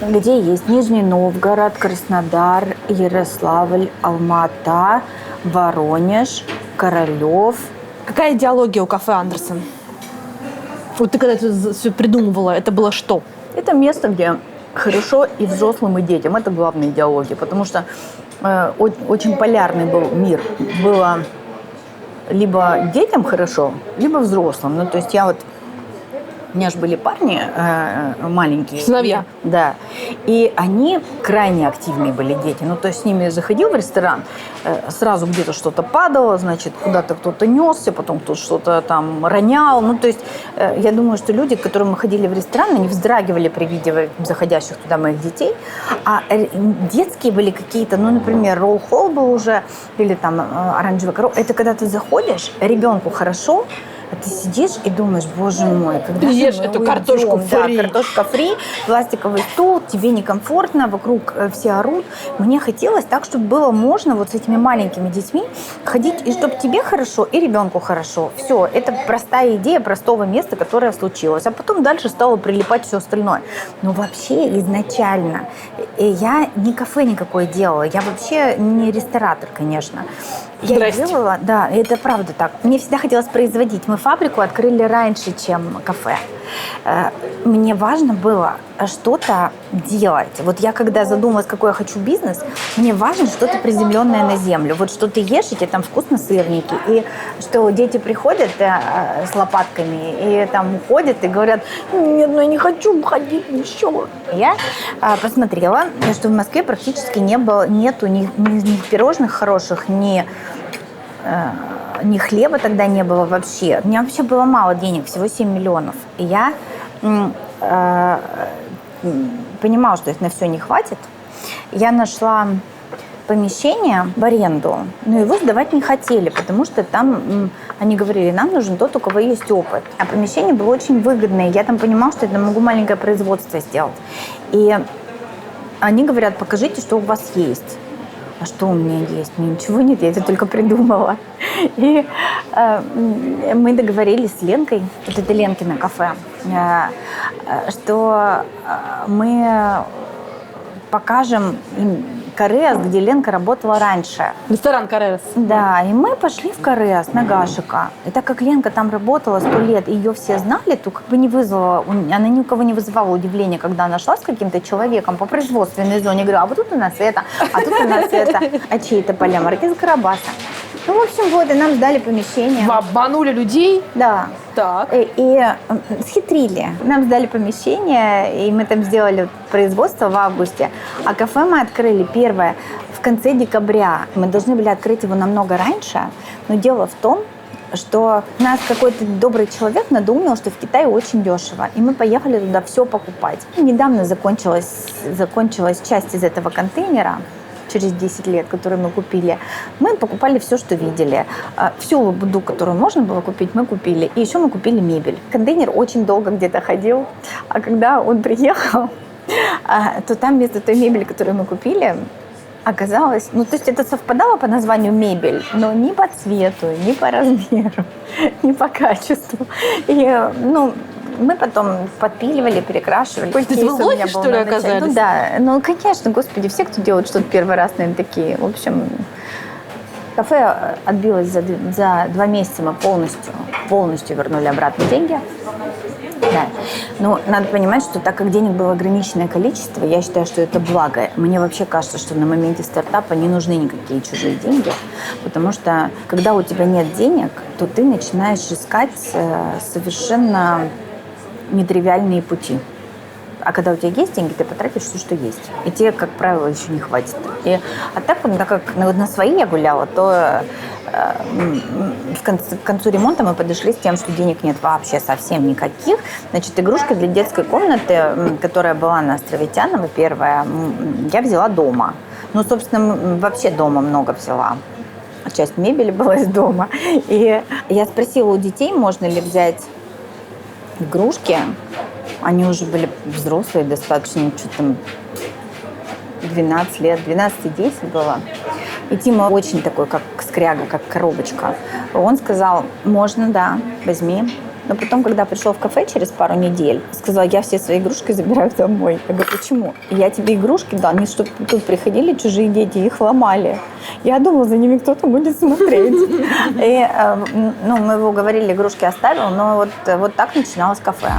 Где есть Нижний Новгород, Краснодар, Ярославль, Алма-Ата, Воронеж, Королев. Какая идеология у кафе Андерсон? Вот ты когда это все придумывала, это было что? Это место, где хорошо и взрослым, и детям. Это главная идеология, потому что очень полярный был мир. Было либо детям хорошо, либо взрослым. Ну, то есть у меня же были парни маленькие. Сыновья. Да. И они крайне активные были дети. Ну, то есть с ними заходил в ресторан, сразу где-то что-то падало, значит, куда-то кто-то несся, потом кто-то что-то там ронял. Ну, то есть я думаю, что люди, к которым мы ходили в ресторан, они вздрагивали при виде заходящих туда моих детей. А детские были какие-то, ну, например, ролл-холл был уже, или там оранжевая корова. Это когда ты заходишь, ребенку хорошо, а ты сидишь и думаешь, боже мой, когда ешь же мы эту уйдем? картошку фри. Да, картошка фри, пластиковый стул, тебе некомфортно, вокруг все орут. Мне хотелось так, чтобы было можно вот с этими маленькими детьми ходить, и чтобы тебе хорошо, и ребенку хорошо. Все, это простая идея простого места, которое случилось. А потом дальше стало прилипать все остальное. Но вообще изначально я не кафе никакое делала, я вообще не ресторатор, конечно. Я делала, да, это правда так. Мне всегда хотелось производить. Мы фабрику открыли раньше, чем кафе. Мне важно было что-то делать. Вот я когда задумалась, какой я хочу бизнес, мне важно что-то приземленное на землю. Вот что ты ешь, и тебе там вкусно сырники, и что дети приходят с лопатками, и там уходят, и говорят, нет, ну я не хочу ходить еще. Я посмотрела, что в Москве практически нету ни пирожных хороших, ни хлеба тогда не было вообще. У меня вообще было мало денег, всего 7 миллионов. И я понимала, что их на все не хватит. Я нашла помещение в аренду, но его сдавать не хотели, потому что там они говорили, нам нужен тот, у кого есть опыт. А помещение было очень выгодное. Я там понимала, что я могу маленькое производство сделать. И они говорят, покажите, что у вас есть. А что у меня есть? Мне ничего нет, я это только придумала. И мы договорились с Ленкой, вот это Ленкино кафе, что мы покажем им Карес, где Ленка работала раньше. Ресторан Карес. Да, и мы пошли в Карес на Гашика. И так как Ленка там работала 100 лет, и ее все знали, то как бы не вызвала, она ни у кого не вызывала удивления, когда она шла с каким-то человеком по производственной зоне. Говорю, а вот тут у нас это, а тут у нас это. А чьи это поля? Маркиз Карабаса. Ну, в общем, вот, и нам сдали помещение. Вы обманули людей? Да. Так. И схитрили. Нам сдали помещение, и мы там сделали производство в августе. А кафе мы открыли первое в конце декабря. Мы должны были открыть его намного раньше, но дело в том, что нас какой-то добрый человек надумал, что в Китае очень дешево. И мы поехали туда все покупать. И недавно закончилась часть из этого контейнера. Через 10 лет, которые мы купили, мы покупали все, что видели. Всю лабуду, которую можно было купить, мы купили. И еще мы купили мебель. Контейнер очень долго где-то ходил, а когда он приехал, то там вместо той мебели, которую мы купили, оказалось... Ну, то есть это совпадало по названию мебель, но ни по цвету, ни по размеру, ни по качеству. И, мы потом подпиливали, перекрашивали. То есть вы лохи, что ли, оказались? Ну да, ну конечно, господи, все, кто делает что-то первый раз, наверное, такие. В общем, кафе отбилось за 2 месяца, мы полностью вернули обратно деньги. Да. Но надо понимать, что так как денег было ограниченное количество, я считаю, что это благо. Мне вообще кажется, что на моменте стартапа не нужны никакие чужие деньги, потому что когда у тебя нет денег, то ты начинаешь искать совершенно нетривиальные пути. А когда у тебя есть деньги, ты потратишь все, что есть. И тебе, как правило, еще не хватит. А так, вот, так как на свои я гуляла, то к концу ремонта мы подошли с тем, что денег нет вообще совсем никаких. Значит, игрушка для детской комнаты, которая была на Островитянова, первая, я взяла дома. Ну, собственно, вообще дома много взяла. Часть мебели была из дома. И я спросила у детей, можно ли взять игрушки. Они уже были взрослые достаточно, что-то там 12 лет, 12 и 10 было. И Тима очень такой, как скряга, как коробочка. Он сказал, можно, да, возьми. Но потом, когда пришел в кафе через пару недель, сказал, я все свои игрушки забираю домой. Я говорю, почему? Я тебе игрушки дал, не чтобы тут приходили чужие дети и их ломали. Я думала, за ними кто-то будет смотреть. И, мы его уговорили, игрушки оставил, но вот так начиналось кафе.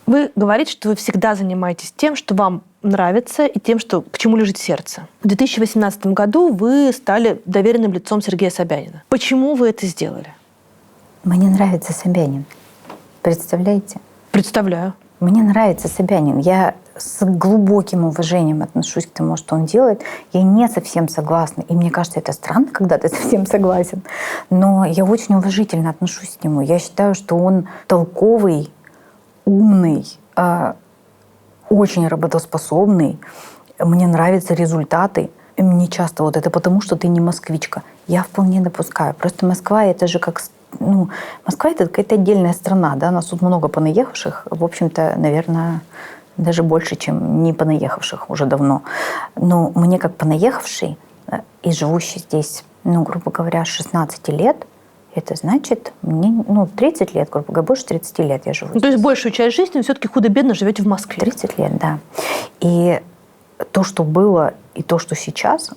Вы говорите, что вы всегда занимаетесь тем, что вам нравится, и тем, что, к чему лежит сердце. В 2018 году вы стали доверенным лицом Сергея Собянина. Почему вы это сделали? Мне нравится Собянин. Представляете? Представляю. Мне нравится Собянин. Я с глубоким уважением отношусь к тому, что он делает. Я не совсем согласна. И мне кажется, это странно, когда ты совсем согласен. Но я очень уважительно отношусь к нему. Я считаю, что он толковый, умный, очень работоспособный. Мне нравятся результаты. И мне часто вот это потому, что ты не москвичка. Я вполне допускаю. Просто Москва это же как... Москва это какая-то отдельная страна, да, нас тут много понаехавших, в общем-то, наверное, даже больше, чем не понаехавших уже давно. Но мне как понаехавший и живущий здесь, грубо говоря, с 16 лет, это значит, мне 30 лет, грубо говоря, больше 30 лет я живу здесь. То есть большую часть жизни вы все-таки худо-бедно живете в Москве? 30 лет, да. И то, что было, и то, что сейчас,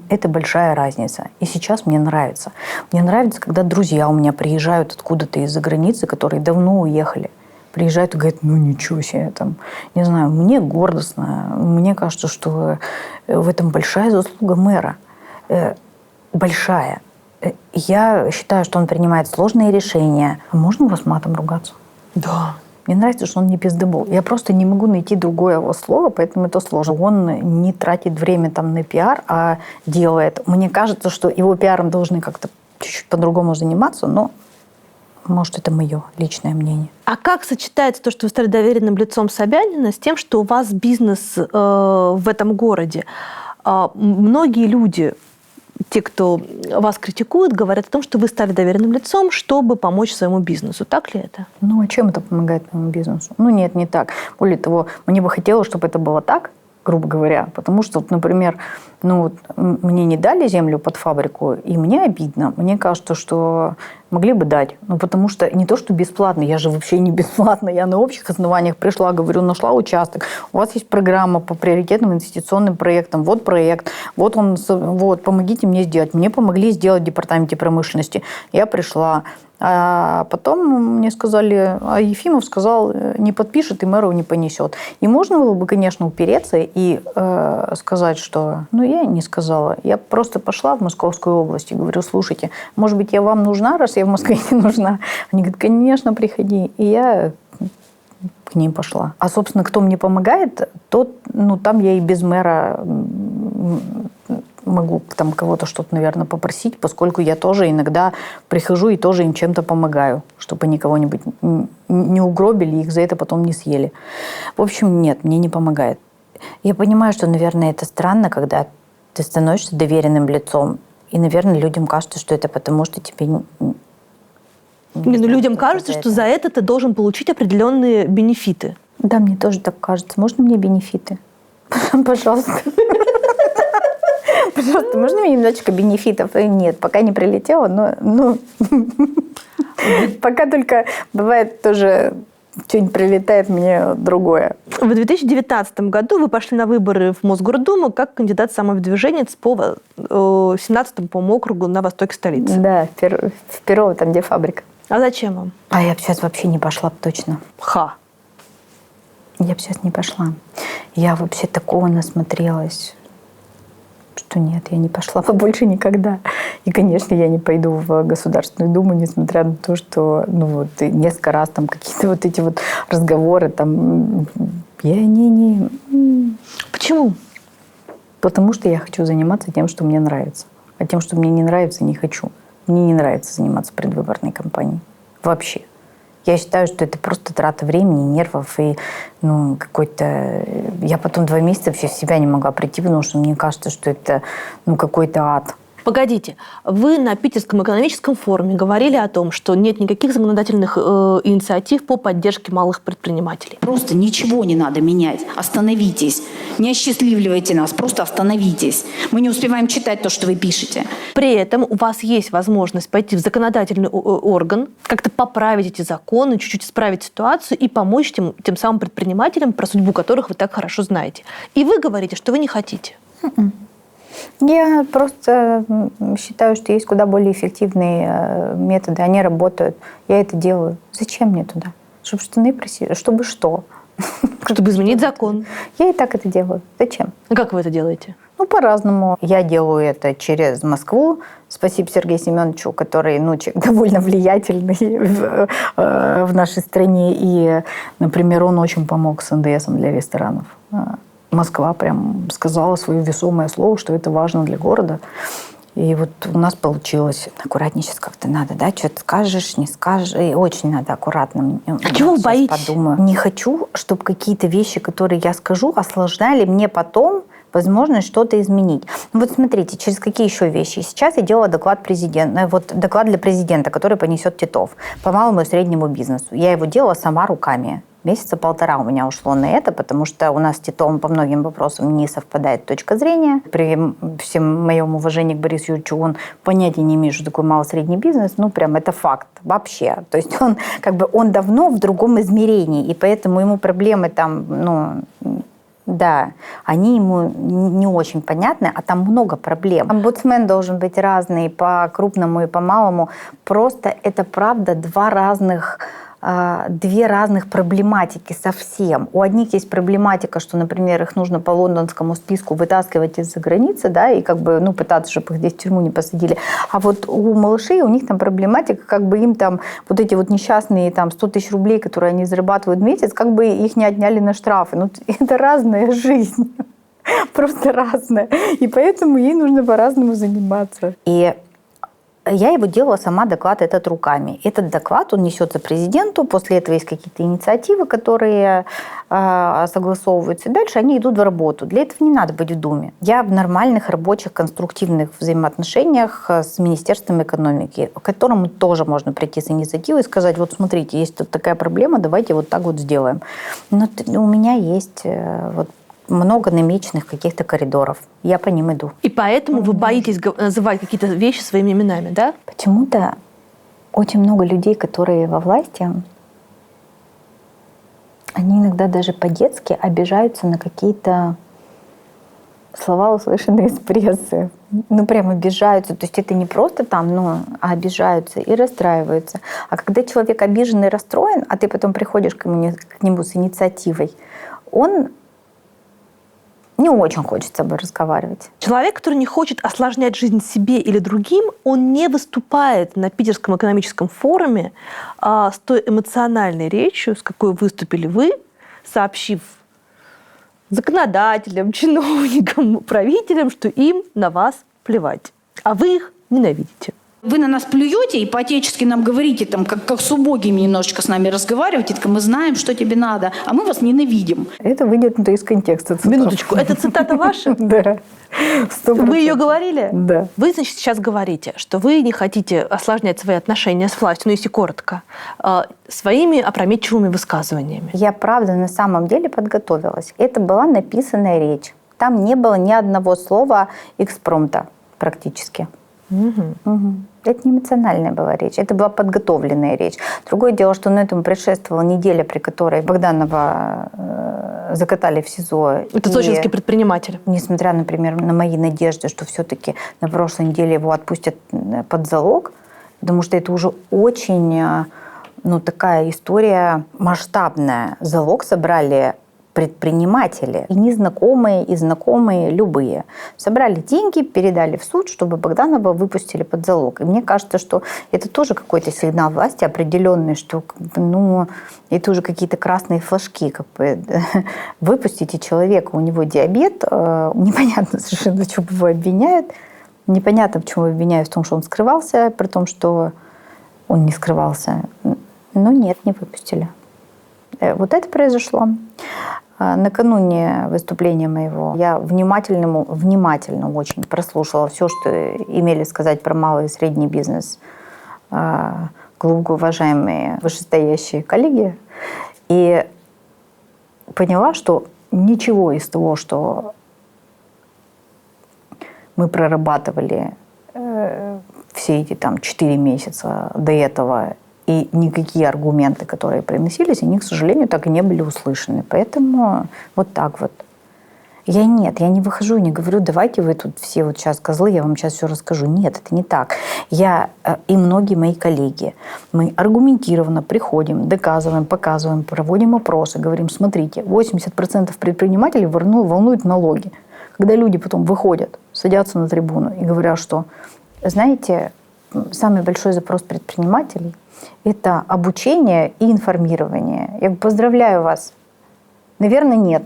это большая разница. И сейчас мне нравится. Мне нравится, когда друзья у меня приезжают откуда-то из-за границы, которые давно уехали. Приезжают и говорят, ничего себе, там, не знаю, мне гордостно. Мне кажется, что в этом большая заслуга мэра. Большая. Я считаю, что он принимает сложные решения. А можно у вас матом ругаться? Да. Мне нравится, что он не пиздобол. Я просто не могу найти другое слово, поэтому это сложно. Он не тратит время там на пиар, а делает. Мне кажется, что его пиаром должны как-то чуть-чуть по-другому заниматься, но, может, это мое личное мнение. А как сочетается то, что вы стали доверенным лицом Собянина, с тем, что у вас бизнес в этом городе? Многие люди, те, кто вас критикует, говорят о том, что вы стали доверенным лицом, чтобы помочь своему бизнесу. Так ли это? А чем это помогает моему бизнесу? Нет, не так. Более того, мне бы хотелось, чтобы это было так, грубо говоря, потому что, например, мне не дали землю под фабрику, и мне обидно. Мне кажется, что могли бы дать. Потому что не то, что бесплатно, я же вообще не бесплатно. Я на общих основаниях пришла, говорю, нашла участок. У вас есть программа по приоритетным инвестиционным проектам. Вот проект, вот он, помогите мне сделать. Мне помогли сделать в департаменте промышленности. Я пришла. А потом мне сказали, а Ефимов сказал, не подпишет и мэру не понесет. И можно было бы, конечно, упереться и сказать, что... я не сказала. Я просто пошла в Московскую область и говорю, слушайте, может быть, я вам нужна, раз я в Москве не нужна? Они говорят, конечно, приходи. И я к ним пошла. А, собственно, кто мне помогает, тот, там я и без мэра могу там кого-то что-то, наверное, попросить, поскольку я тоже иногда прихожу и тоже им чем-то помогаю, чтобы они кого-нибудь не угробили, их за это потом не съели. В общем, нет, мне не помогает. Я понимаю, что, наверное, это странно, когда ты становишься доверенным лицом, и, наверное, людям кажется, что это потому, что тебе... людям кажется, что за это ты должен получить определенные бенефиты. Да, мне тоже так кажется. Можно мне бенефиты? Пожалуйста. Пожалуйста, можно мне немножечко бенефитов? Нет, пока не прилетело, но пока только бывает тоже что-нибудь прилетает мне другое. В 2019 году вы пошли на выборы в Мосгордуму как кандидат-самовыдвиженец по 17-му, по-моему, округу на востоке столицы. Да, в Перово, там, где фабрика. А зачем вам? А я бы сейчас вообще не пошла бы точно. Я бы сейчас не пошла. Я вообще такого насмотрелась, что нет, я не пошла бы больше никогда. И, конечно, я не пойду в Государственную Думу, несмотря на то, что несколько раз там какие-то вот эти вот разговоры там... Я не... Почему? Потому что я хочу заниматься тем, что мне нравится. А тем, что мне не нравится, не хочу. Мне не нравится заниматься предвыборной кампанией. Вообще. Я считаю, что это просто трата времени, нервов и какой-то... Я потом 2 месяца вообще в себя не могла прийти, потому что мне кажется, что это какой-то ад. Погодите, вы на Питерском экономическом форуме говорили о том, что нет никаких законодательных инициатив по поддержке малых предпринимателей. Просто ничего не надо менять. Остановитесь. Не осчастливливайте нас, просто остановитесь. Мы не успеваем читать то, что вы пишете. При этом у вас есть возможность пойти в законодательный орган, как-то поправить эти законы, чуть-чуть исправить ситуацию и помочь тем самым предпринимателям, про судьбу которых вы так хорошо знаете. И вы говорите, что вы не хотите. Я просто считаю, что есть куда более эффективные методы. Они работают. Я это делаю. Зачем мне туда? Чтобы штаны просили? Чтобы что? Чтобы изменить закон. Я и так это делаю. Зачем? А как вы это делаете? По-разному. Я делаю это через Москву. Спасибо Сергею Семеновичу, который человек довольно влиятельный в нашей стране. И, например, он очень помог с НДСом для ресторанов. Москва прям сказала свое весомое слово, что это важно для города. И вот у нас получилось. Аккуратнее сейчас как-то надо, да? Что-то скажешь, не скажешь. И очень надо аккуратно. А чего вы боитесь? Подумаю. Не хочу, чтобы какие-то вещи, которые я скажу, осложняли мне потом возможность что-то изменить. Вот смотрите, через какие еще вещи. Сейчас я делала доклад президента, доклад для президента, который понесет Титов по малому и среднему бизнесу. Я его делала сама руками. 1,5 месяца у меня ушло на это, потому что у нас с Титовым по многим вопросам не совпадает точка зрения. При всем моем уважении к Борису Юрьевичу, он понятия не имеет, что такое малый-средний бизнес. Прям это факт вообще. То есть он давно в другом измерении, и поэтому ему проблемы там, да, они ему не очень понятны, а там много проблем. Омбудсмен должен быть разный по крупному и по малому. Просто это правда две разных проблематики совсем. У одних есть проблематика, что, например, их нужно по лондонскому списку вытаскивать из-за границы, да, и пытаться, чтобы их здесь в тюрьму не посадили. А вот у малышей, у них там проблематика, им там вот эти вот несчастные 100 тысяч рублей, которые они зарабатывают в месяц, их не отняли на штрафы. Это разная жизнь. Просто разная. И поэтому ей нужно по-разному заниматься. И я его делала сама, доклад этот руками. Этот доклад, он несется президенту, после этого есть какие-то инициативы, которые согласовываются, и дальше они идут в работу. Для этого не надо быть в Думе. Я в нормальных, рабочих, конструктивных взаимоотношениях с Министерством экономики, к которому тоже можно прийти с инициативой и сказать, вот смотрите, есть тут такая проблема, давайте вот так вот сделаем. Но у меня есть много намеченных каких-то коридоров. Я по ним иду. И поэтому вы боитесь называть какие-то вещи своими именами, да? Почему-то очень много людей, которые во власти, они иногда даже по-детски обижаются на какие-то слова, услышанные из прессы. Прям обижаются. То есть это не просто а обижаются и расстраиваются. А когда человек обижен и расстроен, а ты потом приходишь к нему с инициативой, он не очень хочет с собой разговаривать. Человек, который не хочет осложнять жизнь себе или другим, он не выступает на Питерском экономическом форуме с той эмоциональной речью, с какой выступили вы, сообщив законодателям, чиновникам, правителям, что им на вас плевать, а вы их ненавидите. Вы на нас плюете и по-отечески нам говорите, как с убогими немножечко с нами разговариваете, мы знаем, что тебе надо, а мы вас ненавидим. Это вынято из контекста. Минуточку, это цитата ваша? Да. 100%. Вы ее говорили? Да. Вы, значит, сейчас говорите, что вы не хотите осложнять свои отношения с властью, если коротко, своими опрометчивыми высказываниями. Я, правда, на самом деле подготовилась. Это была написанная речь. Там не было ни одного слова экспромта практически. Угу. Это не эмоциональная была речь, это была подготовленная речь. Другое дело, что этому предшествовала неделя, при которой Богданова закатали в СИЗО. Это сочинский предприниматель. Несмотря, например, на мои надежды, что все-таки на прошлой неделе его отпустят под залог, потому что это уже очень такая история масштабная. Залог собрали предприниматели, и незнакомые, и знакомые, любые. Собрали деньги, передали в суд, чтобы Богданова выпустили под залог. И мне кажется, что это тоже какой-то сигнал власти определенный, что это уже какие-то красные флажки. Выпустите человека, у него диабет, непонятно совершенно, в чем его обвиняют. Непонятно, почему его обвиняют в том, что он скрывался, при том, что он не скрывался. Но нет, не выпустили. Вот это произошло. Накануне выступления моего я внимательно очень прослушала все, что имели сказать про малый и средний бизнес глубоко уважаемые вышестоящие коллеги, и поняла, что ничего из того, что мы прорабатывали все эти 4 месяца до этого, и никакие аргументы, которые приносились, они, к сожалению, так и не были услышаны. Поэтому вот так вот. Я не выхожу и не говорю, давайте вы тут все вот сейчас козлы, я вам сейчас все расскажу. Нет, это не так. Я и многие мои коллеги, мы аргументированно приходим, доказываем, показываем, проводим опросы, говорим, смотрите, 80% предпринимателей волнуют налоги. Когда люди потом выходят, садятся на трибуну и говорят, что, знаете, самый большой запрос предпринимателей – это обучение и информирование. Я поздравляю вас. Наверное, нет.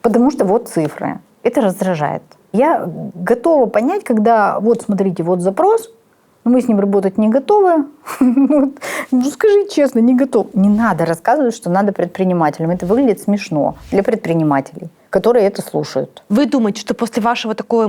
Потому что вот цифры. Это раздражает. Я готова понять, когда, вот смотрите, вот запрос, но мы с ним работать не готовы. Скажи честно, не готов. Не надо рассказывать, что надо предпринимателям. Это выглядит смешно для предпринимателей, которые это слушают. Вы думаете, что после вашего такого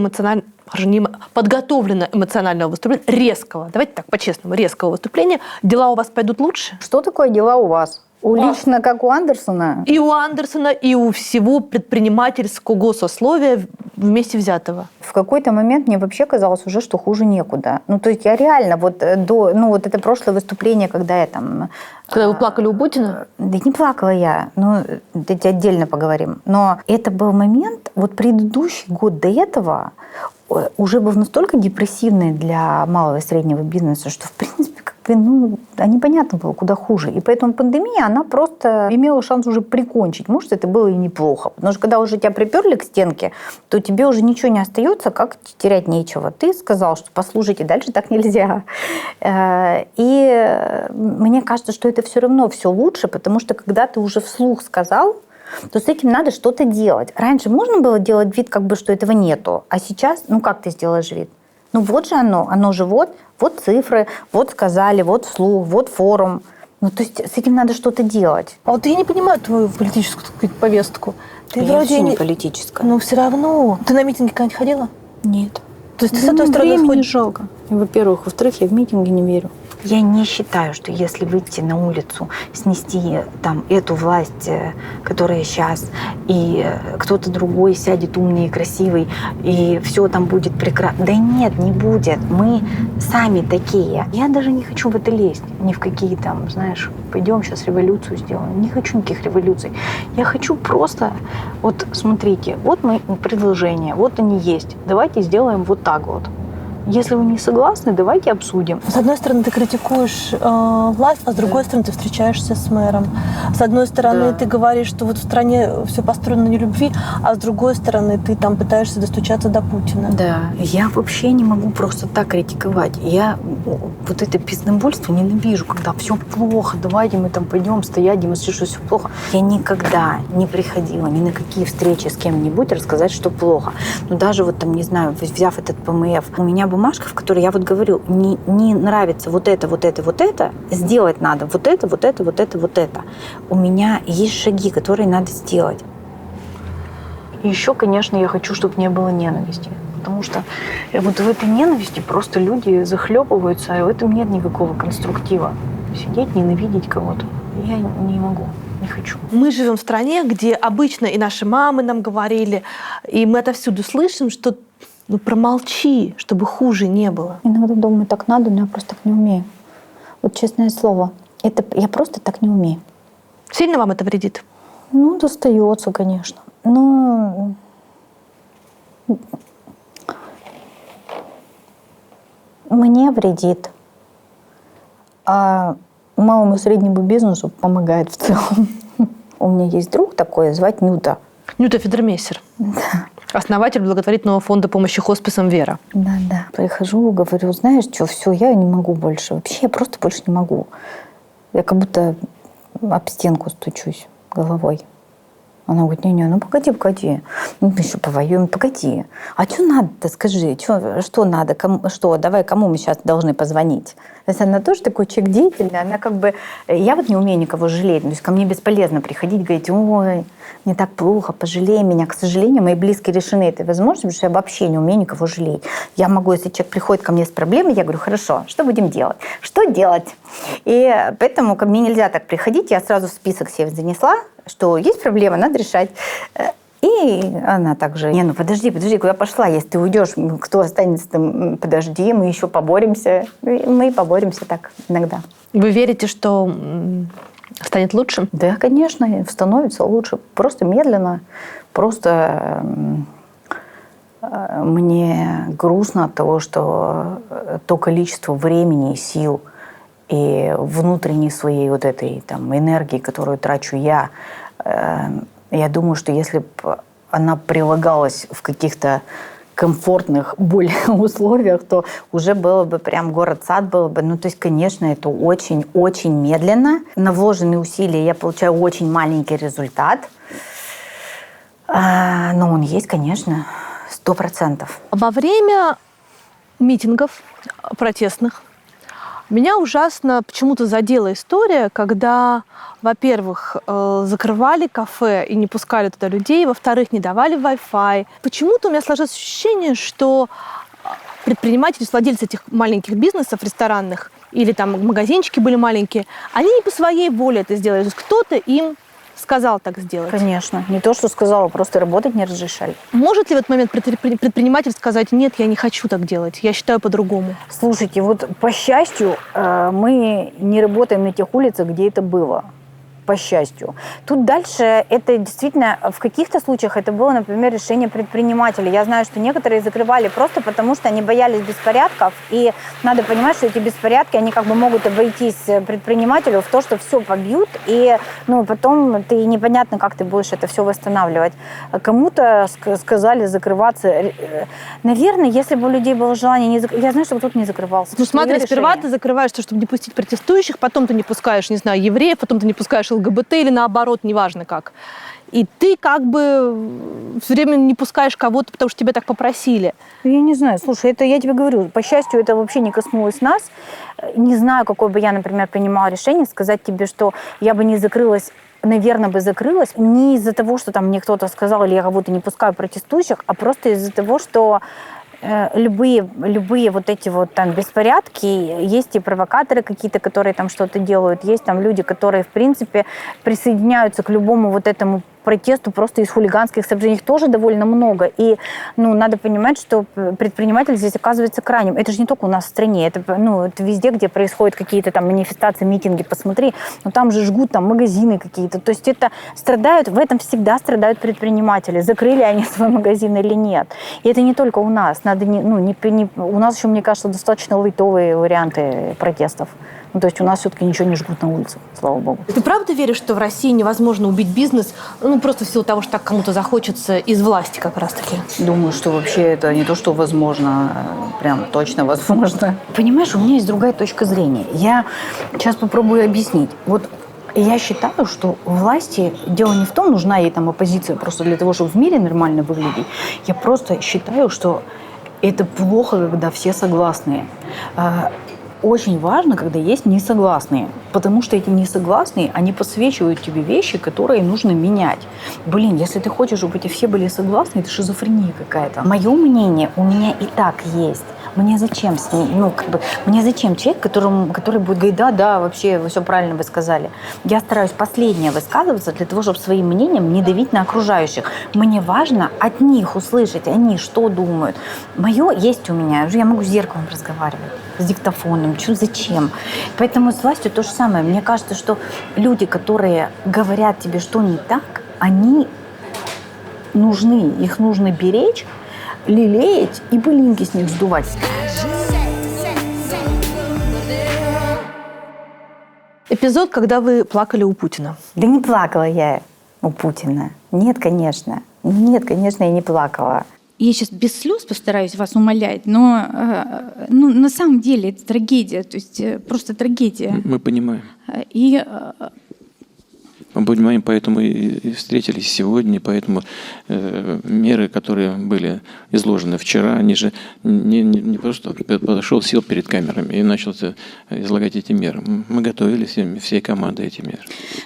подготовленного эмоционального выступления, резкого, давайте так, по-честному, резкого выступления, дела у вас пойдут лучше? Что такое дела у вас? Лично как у Андерсона? И у Андерсона, и у всего предпринимательского сословия вместе взятого. В какой-то момент мне вообще казалось уже, что хуже некуда. То есть я реально вот это прошлое выступление, когда я там... Когда вы плакали у Путина? Да не плакала я, это отдельно поговорим. Но это был момент, вот предыдущий год до этого уже был настолько депрессивный для малого и среднего бизнеса, что в принципе непонятно было, куда хуже. И поэтому пандемия, она просто имела шанс уже прикончить. Может, это было и неплохо. Потому что когда уже тебя приперли к стенке, то тебе уже ничего не остается, как терять нечего. Ты сказал, что послушайте, дальше так нельзя. И мне кажется, что это все равно все лучше, потому что когда ты уже вслух сказал, то с этим надо что-то делать. Раньше можно было делать вид, что этого нету. А сейчас, как ты сделаешь вид? Вот же оно же вот цифры, вот сказали, вот вслух, вот форум. То есть с этим надо что-то делать. А вот я не понимаю твою политическую, так сказать, повестку. Ты я вроде не политическая. Но все равно. Ты на митинги когда-нибудь ходила? Нет. То есть ты с одной стороны времени жалко. Во-первых. Во-вторых, я в митинги не верю. Я не считаю, что если выйти на улицу, снести эту власть, которая сейчас, и кто-то другой сядет умный и красивый, и все там будет прекрасно. Да нет, не будет. Мы сами такие. Я даже не хочу в это лезть. Ни в какие пойдем сейчас революцию сделаем. Не хочу никаких революций. Я хочу просто, смотрите, вот мы предложения, вот они есть. Давайте сделаем вот так вот. Если вы не согласны, давайте обсудим. С одной стороны, ты критикуешь власть, а с другой стороны, ты встречаешься с мэром. С одной стороны, ты говоришь, что в стране все построено на нелюбви, а с другой стороны, ты пытаешься достучаться до Путина. Да, я вообще не могу просто так критиковать. Я это пиздобольство ненавижу, когда все плохо, давайте мы пойдем стоять, демонстрировать, что все плохо. Я никогда не приходила ни на какие встречи с кем-нибудь рассказать, что плохо. Даже взяв этот ПМФ, у меня бумажка, в которой я говорю, не нравится вот это, сделать надо вот это. У меня есть шаги, которые надо сделать. И еще, конечно, я хочу, чтобы не было ненависти. Потому что в этой ненависти просто люди захлебываются, и в этом нет никакого конструктива. Сидеть, ненавидеть кого-то. Я не могу. Не хочу. Мы живем в стране, где обычно и наши мамы нам говорили, и мы отовсюду слышим, что промолчи, чтобы хуже не было. Иногда думаю, так надо, но я просто так не умею. Честное слово, я просто так не умею. Сильно вам это вредит? Достается, конечно. Но мне вредит. А малому и среднему бизнесу помогает в целом. У меня есть друг такой, звать Нюта. Нюта Федермейстер. Основатель благотворительного фонда помощи хосписам «Вера». Да. Прихожу, говорю, знаешь что, все, я не могу больше. Вообще, я просто больше не могу. Я как будто об стенку стучусь головой. Она говорит, не, ну погоди. Ну, мы еще повоюем, погоди. А что надо-то, скажи, что надо, кому мы сейчас должны позвонить? То есть она тоже такой человек деятельный, она как бы... Я вот не умею никого жалеть, то есть ко мне бесполезно приходить, говорить, ой, мне так плохо, пожалей меня. К сожалению, мои близкие лишены этой возможности, потому что я вообще не умею никого жалеть. Я могу, если человек приходит ко мне с проблемой, я говорю, хорошо, что будем делать? Что делать? И поэтому ко мне нельзя так приходить, я сразу в список себе занесла, что есть проблема, надо решать. И она также, подожди, куда пошла? Если ты уйдешь, кто останется там? Подожди, мы еще поборемся. И мы поборемся так иногда. Вы верите, что станет лучше? Да, конечно, становится лучше. Просто медленно. Просто мне грустно от того, что то количество времени и сил и внутренней своей вот этой там энергии, которую трачу я думаю, что если бы она прилагалась в каких-то комфортных более условиях, то уже было бы прям город-сад было бы. Ну, то есть, конечно, это очень-очень медленно. На вложенные усилия я получаю очень маленький результат. Но он есть, конечно, 100%. Во время митингов протестных меня ужасно почему-то задела история, когда, во-первых, закрывали кафе и не пускали туда людей, во-вторых, не давали Wi-Fi. Почему-то у меня сложилось ощущение, что предприниматели, владельцы этих маленьких бизнесов ресторанных или там магазинчики были маленькие, они не по своей воле это сделали. То есть кто-то им сказал так сделать. Конечно. Не то, что сказала, просто работать не разрешали. Может ли в этот момент предприниматель сказать, нет, я не хочу так делать, я считаю по-другому? Слушайте, вот по счастью, мы не работаем на тех улицах, где это было. По счастью. Тут дальше это действительно, в каких-то случаях это было, например, решение предпринимателей. Я знаю, что некоторые закрывали просто потому, что они боялись беспорядков, и надо понимать, что эти беспорядки, они как бы могут обойтись предпринимателю в то, что все побьют, и потом ты непонятно, как ты будешь это все восстанавливать. Кому-то сказали закрываться. Наверное, если бы у людей было желание не закрываться, я знаю, что кто-то не закрывался. Ну смотри, сперва ты закрываешься, чтобы не пустить протестующих, потом ты не пускаешь, не знаю, евреев, потом ты не пускаешь ЛГБТ или наоборот, неважно как. И ты как бы все время не пускаешь кого-то, потому что тебя так попросили. Я не знаю. Слушай, это я тебе говорю, по счастью, это вообще не коснулось нас. Не знаю, какое бы я, например, принимала решение сказать тебе, что я бы не закрылась, наверное, бы закрылась не из-за того, что там мне кто-то сказал, или я кого-то не пускаю протестующих, а просто из-за того, что любые вот эти вот там беспорядки, есть и провокаторы какие-то, которые там что-то делают, есть там люди, которые, в принципе, присоединяются к любому вот этому протесту просто из хулиганских соображений. Их тоже довольно много. И надо понимать, что предприниматель здесь оказывается крайним. Это же не только у нас в стране. Это, это везде, где происходят какие-то там манифестации, митинги, посмотри. Но там же жгут там магазины какие-то. То есть это в этом всегда страдают предприниматели. Закрыли они свой магазин или нет. И это не только у нас. Надо у нас еще, мне кажется, достаточно лайтовые варианты протестов. То есть у нас все-таки ничего не жгут на улице, слава богу. Ты правда веришь, что в России невозможно убить бизнес, просто в силу того, что так кому-то захочется из власти как раз-таки? Думаю, что вообще это не то, что возможно, прям точно возможно. Понимаешь, у меня есть другая точка зрения. Я сейчас попробую объяснить. Вот я считаю, что власти, дело не в том, нужна ей там оппозиция просто для того, чтобы в мире нормально выглядеть. Я просто считаю, что это плохо, когда все согласные. Очень важно, когда есть несогласные, потому что эти несогласные, они подсвечивают тебе вещи, которые нужно менять. Если ты хочешь, чтобы эти все были согласны, это шизофрения какая-то. Мое мнение у меня и так есть. Мне зачем с ним? Мне зачем человек, который будет говорить, да, вообще, вы все правильно вы сказали. Я стараюсь последнее высказываться для того, чтобы своим мнением не давить на окружающих. Мне важно от них услышать, они что думают. Мое есть у меня. Я могу с зеркалом разговаривать, с диктофоном. Зачем? Поэтому с властью то же самое. Мне кажется, что люди, которые говорят тебе, что не так, они нужны. Их нужно беречь, лелеять и пылинки с них сдувать. Эпизод, когда вы плакали у Путина. Да не плакала я. у Путина? Нет, конечно. Нет, конечно, я не плакала. Я сейчас без слез постараюсь вас умолять, но на самом деле это трагедия, то есть просто трагедия. Мы понимаем. И Мы понимаем, поэтому и встретились сегодня, поэтому меры, которые были изложены вчера, они же не просто подошел, сел перед камерами и начал излагать эти меры. Мы готовили всей командой эти меры.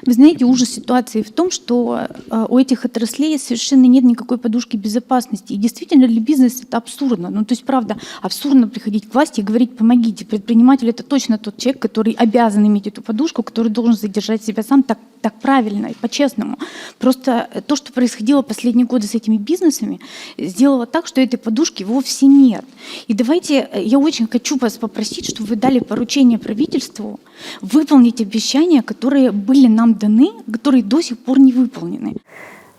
вы знаете, ужас ситуации в том, что у этих отраслей совершенно нет никакой подушки безопасности. И действительно для бизнеса это абсурдно. Ну, то есть, правда, абсурдно приходить к власти и говорить: помогите. Предприниматель — это точно тот человек, который обязан иметь эту подушку, который должен задержать себя сам так правильно и по-честному. Просто то, что происходило последние годы с этими бизнесами, сделало так, что этой подушки вовсе нет. И давайте, я очень хочу вас попросить, чтобы вы дали поручение правительству выполнить обещания, которые были нам даны, которые до сих пор не выполнены.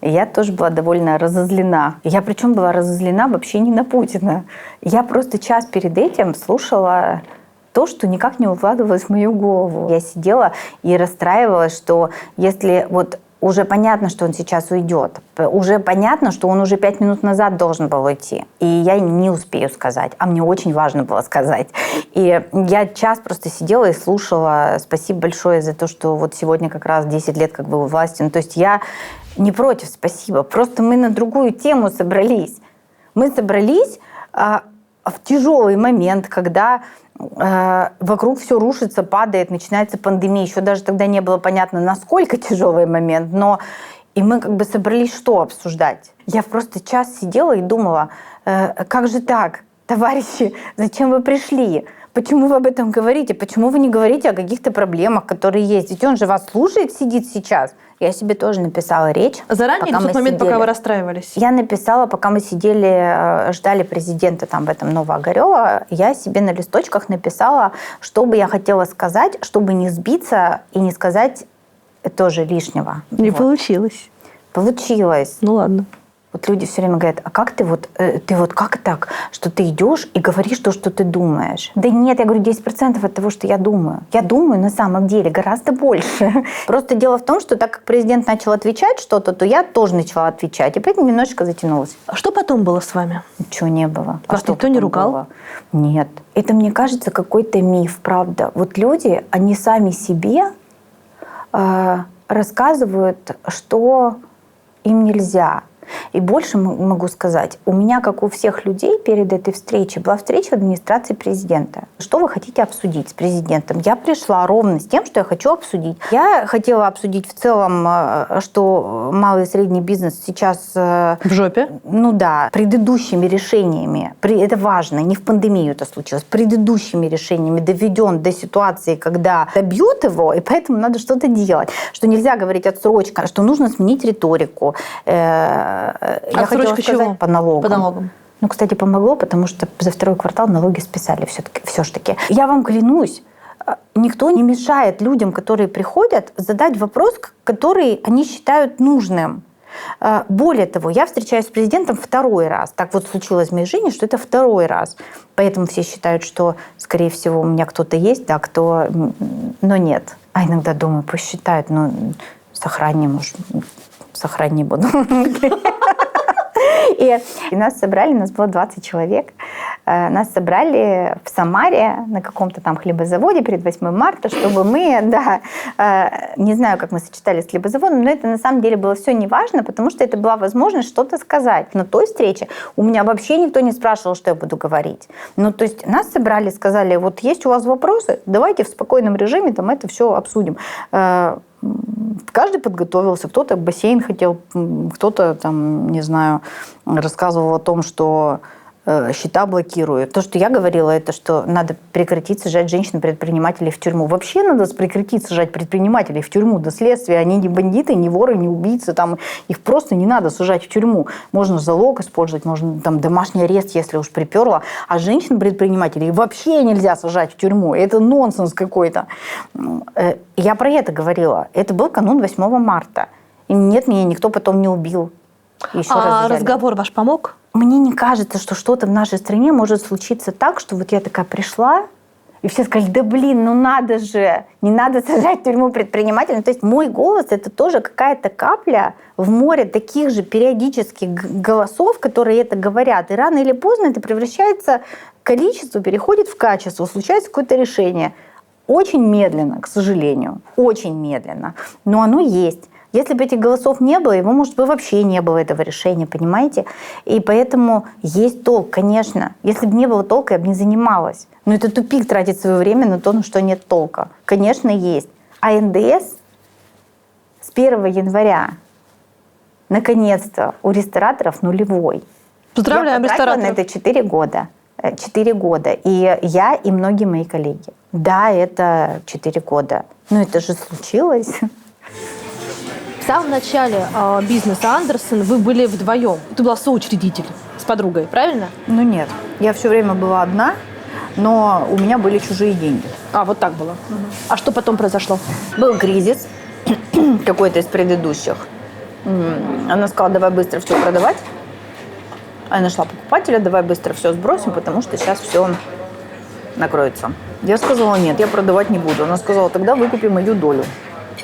Я тоже была довольно разозлена. Я причем была разозлена вообще не на Путина. Я просто час перед этим слушала то, что никак не укладывалось в мою голову. Я сидела и расстраивалась, что если вот уже понятно, что он сейчас уйдет, уже понятно, что он уже 5 минут назад должен был уйти, и я не успею сказать, а мне очень важно было сказать. И я час просто сидела и слушала. Спасибо большое за то, что вот сегодня как раз 10 лет как бы у власти. Ну, то есть я не против, спасибо. Просто мы на другую тему собрались. Мы собрались в тяжелый момент, когда вокруг все рушится, падает, начинается пандемия. Еще даже тогда не было понятно, насколько тяжелый момент, но и мы как бы собрались что обсуждать? Я просто час сидела и думала, как же так, товарищи, зачем вы пришли? Почему вы об этом говорите? Почему вы не говорите о каких-то проблемах, которые есть? Ведь он же вас слушает, сидит сейчас. Я себе тоже написала речь. Заранее или в тот момент, пока вы расстраивались? Я написала, пока мы сидели, ждали президента там в этом Новоогарёво, я себе на листочках написала, что бы я хотела сказать, чтобы не сбиться и не сказать тоже лишнего. Не получилось. Получилось. Ну ладно. Вот люди все время говорят: а как ты вот как так, что ты идешь и говоришь то, что ты думаешь? Да нет, я говорю, 10% от того, что я думаю. Я думаю на самом деле гораздо больше. Просто дело в том, что так как президент начал отвечать что-то, то я тоже начала отвечать. И поэтому немножечко затянулась. А что потом было с вами? Ничего не было. Вас никто не ругал? Было? Нет. Это, мне кажется, какой-то миф, правда. Вот люди, они сами себе рассказывают, что им нельзя. И больше могу сказать, у меня, как у всех людей, перед этой встречей была встреча в администрации президента. Что вы хотите обсудить с президентом? Я пришла ровно с тем, что я хочу обсудить. Я хотела обсудить в целом, что малый и средний бизнес сейчас... В жопе? Ну да, предыдущими решениями, это важно, не в пандемию это случилось, предыдущими решениями доведен до ситуации, когда добьют его, и поэтому надо что-то делать. Что нельзя говорить отсрочка, что нужно сменить риторику. Я хотела сказать чего? По налогам. По налогам. Ну, кстати, помогло, потому что за второй квартал налоги списали все-таки. Я вам клянусь, никто не мешает людям, которые приходят, задать вопрос, который они считают нужным. Более того, я встречаюсь с президентом второй раз. Так вот случилось в моей жизни, что это второй раз. Поэтому все считают, что, скорее всего, у меня кто-то есть, да, кто... Но нет. А иногда думаю, пусть считают, но сохрани, может... Сохрани не буду. И нас собрали, нас было 20 человек. Нас собрали в Самаре на каком-то там хлебозаводе перед 8 марта, чтобы мы, не знаю, как мы сочетали с хлебозаводом, но это на самом деле было все неважно, потому что это была возможность что-то сказать. На той встрече у меня вообще никто не спрашивал, что я буду говорить. Ну, то есть нас собрали, сказали, вот есть у вас вопросы, давайте в спокойном режиме там это все обсудим. Каждый подготовился, кто-то бассейн хотел, кто-то там, не знаю, рассказывал о том, что счета блокируют. То, что я говорила, это что надо прекратить сажать женщин-предпринимателей в тюрьму. Вообще надо прекратить сажать предпринимателей в тюрьму до следствия. Они не бандиты, не воры, не убийцы. Там, их просто не надо сажать в тюрьму. Можно залог использовать, можно там домашний арест, если уж приперло. А женщин-предпринимателей вообще нельзя сажать в тюрьму. Это нонсенс какой-то. Я про это говорила. Это был канун 8 марта. И нет, меня никто потом не убил. Еще раз взяли. Разговор ваш помог? Мне не кажется, что что-то в нашей стране может случиться так, что вот я такая пришла, И все сказали, да блин, ну надо же, не надо сажать в тюрьму предпринимателя. То есть мой голос – это тоже какая-то капля в море таких же периодических голосов, которые это говорят. И рано или поздно это превращается, количество переходит в качество, случается какое-то решение. Очень медленно, к сожалению, очень медленно, но оно есть. Если бы этих голосов не было, его, может, бы вообще не было этого решения, понимаете? И поэтому есть толк, конечно. Если бы не было толка, я бы не занималась. Но это тупик тратить свое время на то, на что нет толка. Конечно, есть. А НДС с 1 января наконец-то у рестораторов нулевой. Поздравляем я потратила рестораторов. на это 4 года. 4 года. И я, и многие мои коллеги. Да, это 4 года. Но это же случилось. В самом начале бизнеса Андерсон вы были вдвоем. Ты была соучредитель с подругой, правильно? Ну нет, я все время была одна, но у меня были чужие деньги. А, вот так было. А что потом произошло? Был кризис какой-то из предыдущих. Она сказала, давай быстро все продавать. А я нашла покупателя, давай быстро все сбросим, потому что сейчас все накроется. Я сказала, нет, я продавать не буду. Она сказала, тогда выкупим мою долю.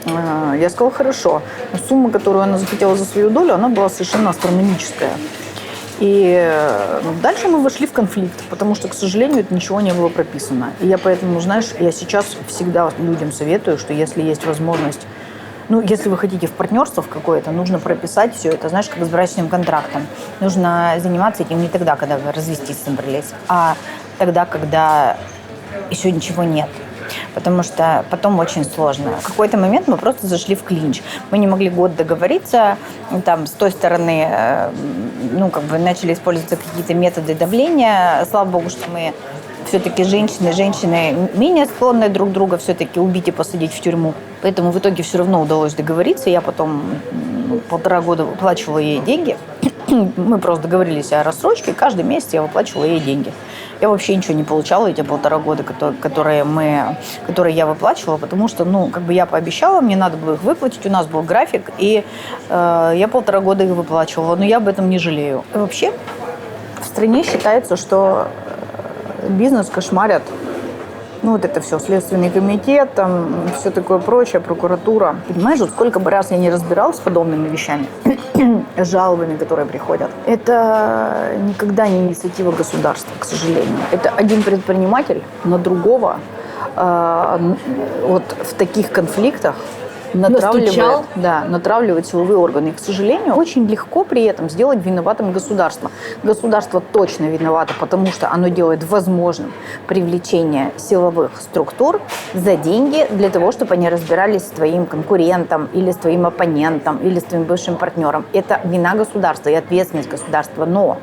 Я сказала, хорошо. Но сумма, которую она захотела за свою долю, она была совершенно астрономическая. И дальше мы вошли в конфликт, потому что, к сожалению, это ничего не было прописано. И я поэтому, знаешь, я сейчас всегда людям советую, что если есть возможность, ну, если вы хотите в партнерство в какое-то, нужно прописать все это, знаешь, как с брачным контрактом. Нужно заниматься этим не тогда, когда вы развестись собрались, а тогда, когда еще ничего нет. Потому что потом очень сложно. В какой-то момент мы просто зашли в клинч. Мы не могли год договориться. Там, с той стороны, ну, как бы начали использоваться какие-то методы давления. Слава богу, что мы все-таки женщины менее склонны друг друга все-таки убить и посадить в тюрьму. Поэтому в итоге все равно удалось договориться. Я потом 1,5 года выплачивала ей деньги. Мы просто договорились о рассрочке. Каждый месяц я выплачивала ей деньги. Я вообще ничего не получала эти 1,5 года, которые я выплачивала, потому что, ну, как бы я пообещала, мне надо было их выплатить, у нас был график, и я 1,5 года их выплачивала, но я об этом не жалею. И вообще в стране считается, что бизнес кошмарят, ну, вот это все, Следственный комитет, там, все такое прочее, прокуратура. Понимаешь, вот сколько бы раз я не разбиралась с подобными вещами, с жалобами, которые приходят, это никогда не инициатива государства, к сожалению. Это один предприниматель на другого вот в таких конфликтах натравливает силовые органы. И, к сожалению, очень легко при этом сделать виноватым государство. Государство точно виновато, потому что оно делает возможным привлечение силовых структур за деньги для того, чтобы они разбирались с твоим конкурентом или с твоим оппонентом или с твоим бывшим партнером. Это вина государства и ответственность государства. Но,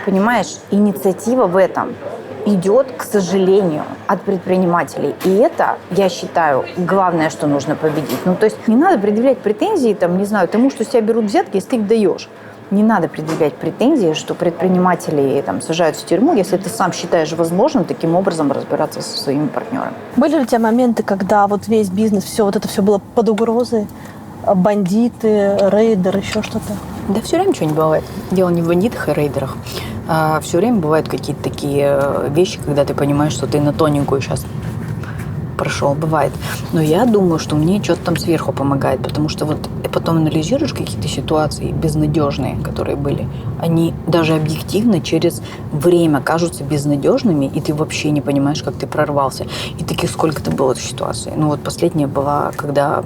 понимаешь, инициатива в этом идет, к сожалению, от предпринимателей. И это, я считаю, главное, что нужно победить. Ну, то есть не надо предъявлять претензии, там, не знаю, тому, что с тебя берут взятки, если ты их даешь. Не надо предъявлять претензии, что предприниматели там сажают в тюрьму, если ты сам считаешь возможным таким образом разбираться со своими партнерами. Были ли у тебя моменты, когда вот весь бизнес, все вот это все было под угрозой? Бандиты, рейдеры, еще что-то? Да все время что-нибудь бывает. Дело не в бандитах и рейдерах. А все время бывают какие-то такие вещи, когда ты понимаешь, что ты на тоненькую сейчас прошел. Бывает. Но я думаю, что мне что-то там сверху помогает, потому что вот потом анализируешь какие-то ситуации безнадежные, которые были. Они даже объективно через время кажутся безнадежными, и ты вообще не понимаешь, как ты прорвался. И таких сколько-то было ситуаций. Ну вот последняя была, когда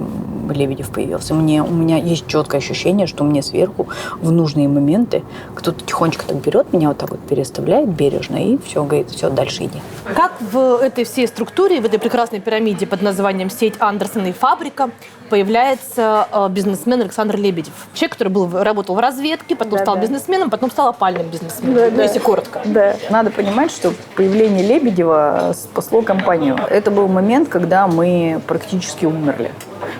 Лебедев появился. У меня есть четкое ощущение, что мне сверху в нужные моменты кто-то тихонечко так берет меня, вот так вот переставляет бережно, и все, говорит, все, дальше иди. Как в этой всей структуре, в этой прекрасной пирамиде под названием «Сеть Андерсон и фабрика» появляется бизнесмен Александр Лебедев? Человек, который работал в разведке, потом стал бизнесменом, потом стал опальным бизнесменом, если коротко. Да. Надо понимать, что появление Лебедева спасло компанию. Это был момент, когда мы практически умерли.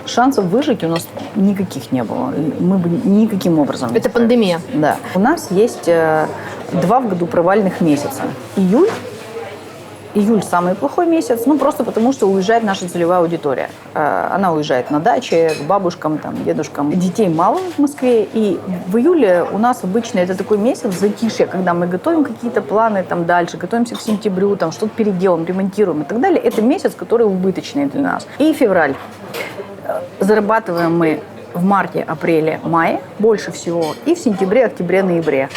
Шансов выжить у нас никаких не было. Мы бы никаким образом... Это пандемия. Да. У нас есть 2 в году провальных месяца. Июль Июль самый плохой месяц, ну просто потому, что уезжает наша целевая аудитория. Она уезжает на даче, к бабушкам, там, дедушкам. Детей мало в Москве, и в июле у нас обычно это такой месяц затишья, когда мы готовим какие-то планы там дальше, готовимся к сентябрю, там что-то переделаем, ремонтируем и так далее. Это месяц, который убыточный для нас. И февраль. Зарабатываем мы в марте, апреле, мае больше всего, и в сентябре, октябре, ноябре.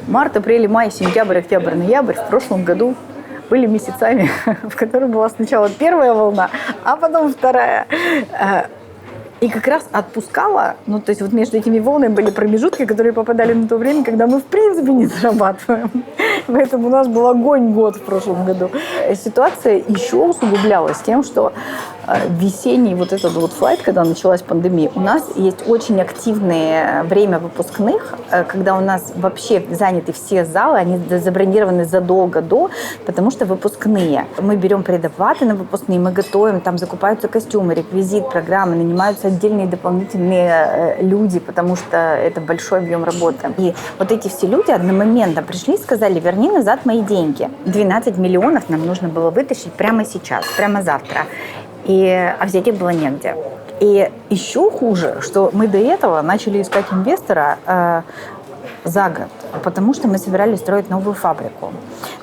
Март, апрель, май, сентябрь, октябрь, ноябрь в прошлом году были месяцами, в которых была сначала первая волна, а потом вторая. И как раз отпускала, ну, то есть вот между этими волнами были промежутки, которые попадали на то время, когда мы в принципе не зарабатываем. Поэтому у нас был огонь год в прошлом году. Ситуация еще усугублялась тем, что весенний вот этот вот флайт, когда началась пандемия, у нас есть очень активное время выпускных, когда у нас вообще заняты все залы, они забронированы задолго до, потому что выпускные. Мы берем предоплаты на выпускные, мы готовим, там закупаются костюмы, реквизит, программы, нанимаются отдельные дополнительные люди, потому что это большой объем работы. И вот эти все люди одномоментно пришли и сказали: верни назад мои деньги. 12 миллионов нам нужно было вытащить прямо сейчас, прямо завтра. А взять их было негде. И еще хуже, что мы до этого начали искать инвестора за год, потому что мы собирались строить новую фабрику.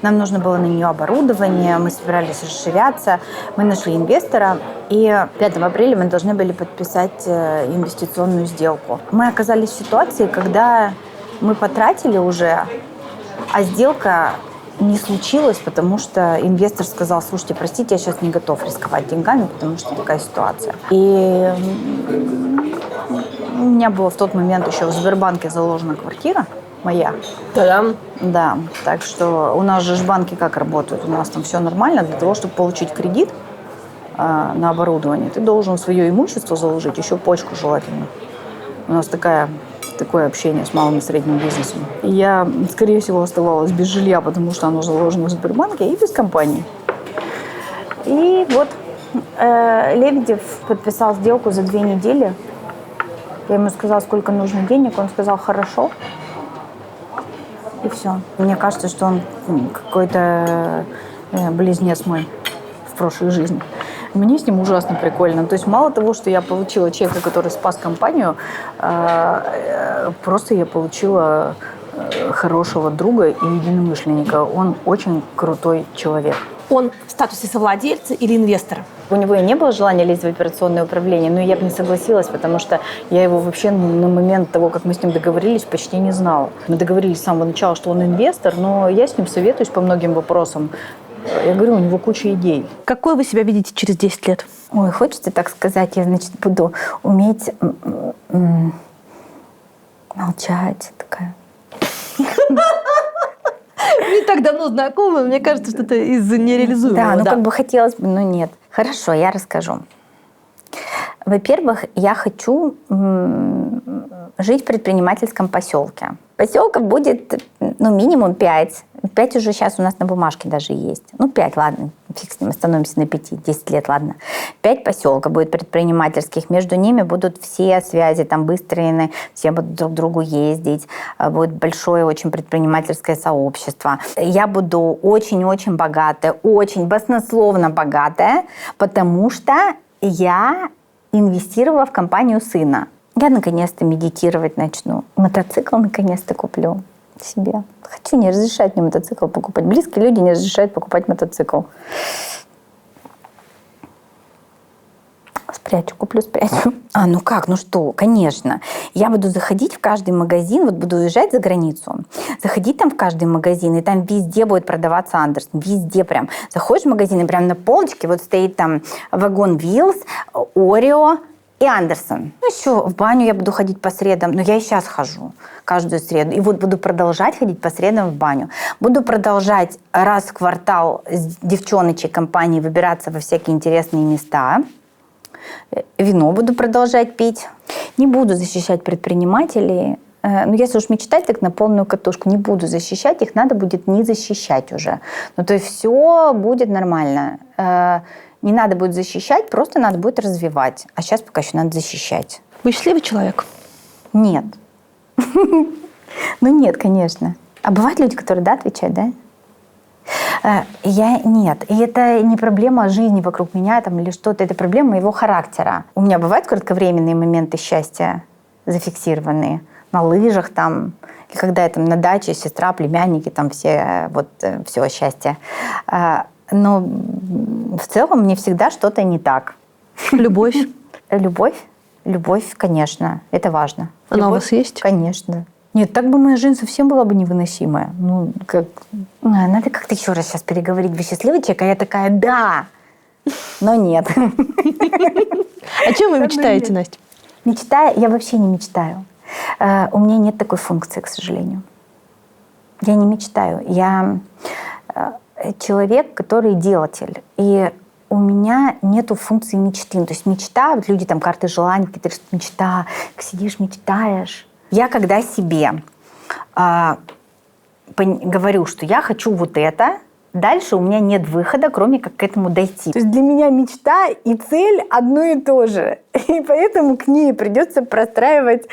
Нам нужно было на нее оборудование, мы собирались расширяться. Мы нашли инвестора, и 5 апреля мы должны были подписать инвестиционную сделку. Мы оказались в ситуации, когда мы потратили уже, а сделка не случилось, потому что инвестор сказал: слушайте, простите, я сейчас не готов рисковать деньгами, потому что такая ситуация. И у меня была в тот момент еще в Сбербанке заложена квартира моя. Да. Да, так что у нас же банки как работают? У нас там все нормально. Для того, чтобы получить кредит на оборудование, ты должен свое имущество заложить, еще почку желательно. У нас такое общение с малым и средним бизнесом. Я, скорее всего, оставалась без жилья, потому что оно заложено в Сбербанке, и без компании. И вот Лебедев подписал сделку за 2 недели. Я ему сказала, сколько нужно денег. Он сказал: хорошо. И все. Мне кажется, что он какой-то близнец мой в прошлой жизни. Мне с ним ужасно прикольно. То есть мало того, что я получила человека, который спас компанию, просто я получила хорошего друга и единомышленника. Он очень крутой человек. Он в статусе совладельца или инвестора? У него и не было желания лезть в операционное управление, но я бы не согласилась, потому что я его вообще на момент того, как мы с ним договорились, почти не знала. Мы договорились с самого начала, что он инвестор, но я с ним советуюсь по многим вопросам. Я говорю, у него куча идей. Какой вы себя видите через 10 лет? Ой, хочется так сказать, я, значит, буду уметь молчать такая. Не так давно знакомы, мне кажется, что это из нереализуемого. Да, ну как бы хотелось бы, но нет. Хорошо, я расскажу. Во-первых, я хочу жить в предпринимательском поселке. Поселков будет, ну, минимум 5. 5 уже сейчас у нас на бумажке даже есть. Ну, 5, ладно, фиг с ним, остановимся на 5, 10 лет, ладно. 5 поселков будет предпринимательских, между ними будут все связи там выстроены, все будут друг к другу ездить, будет большое очень предпринимательское сообщество. Я буду очень-очень богатая, очень баснословно богатая, потому что я инвестировала в компанию сына. Я наконец-то медитировать начну. Мотоцикл наконец-то куплю себе. Хочу, не разрешать мне мотоцикл покупать. Близкие люди не разрешают покупать мотоцикл. Спрячу, куплю, спрячу. Ну как, ну что, конечно. Я буду заходить в каждый магазин, вот буду уезжать за границу, заходить там в каждый магазин, и там везде будет продаваться Андерсон. Везде прям. Заходишь в магазин, и прям на полочке вот стоит там Вагон Вилс, Орео и Андерсон. Ну еще в баню я буду ходить по средам, но я и сейчас хожу каждую среду. И вот буду продолжать ходить по средам в баню. Буду продолжать раз в квартал с девчоночей компании выбираться во всякие интересные места. Вино буду продолжать пить. Не буду защищать предпринимателей. Ну, если уж мечтать, так на полную катушку. Не буду защищать, их надо будет не защищать уже. Ну, то есть все будет нормально. Не надо будет защищать, просто надо будет развивать. А сейчас пока еще надо защищать. Вы счастливый человек? Нет. Ну, нет, конечно. А бывают люди, которые, да, отвечают, да? Нет. И это не проблема жизни вокруг меня там, или что-то. Это проблема моего характера. У меня бывают кратковременные моменты счастья зафиксированные. На лыжах там, или когда я там на даче, сестра, племянники, там все, все счастье. Но в целом мне всегда что-то не так. Любовь? Любовь, конечно. Это важно. Она Любовь, у вас есть? Конечно. Нет, так бы моя жизнь совсем была бы невыносимая. Надо как-то еще раз сейчас переговорить. Вы счастливый человек? А я такая, да. Но нет. О чем вы мечтаете, Настя? Мечтаю? Я вообще не мечтаю. У меня нет такой функции, к сожалению. Я не мечтаю. Я человек, который делатель. И у меня нету функции мечты. То есть мечта, вот люди там карты желаний, какие-то мечта, сидишь, мечтаешь. Я когда себе говорю, что я хочу вот это, дальше у меня нет выхода, кроме как к этому дойти. То есть для меня мечта и цель одно и то же. И поэтому к ней придется простраивать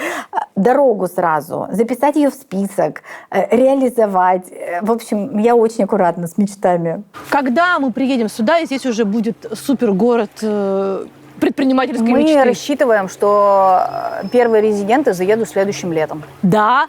дорогу сразу, записать ее в список, реализовать. В общем, я очень аккуратна с мечтами. Когда мы приедем сюда, и здесь уже будет супергород предпринимательской мечты? Мы рассчитываем, что первые резиденты заедут следующим летом. Да?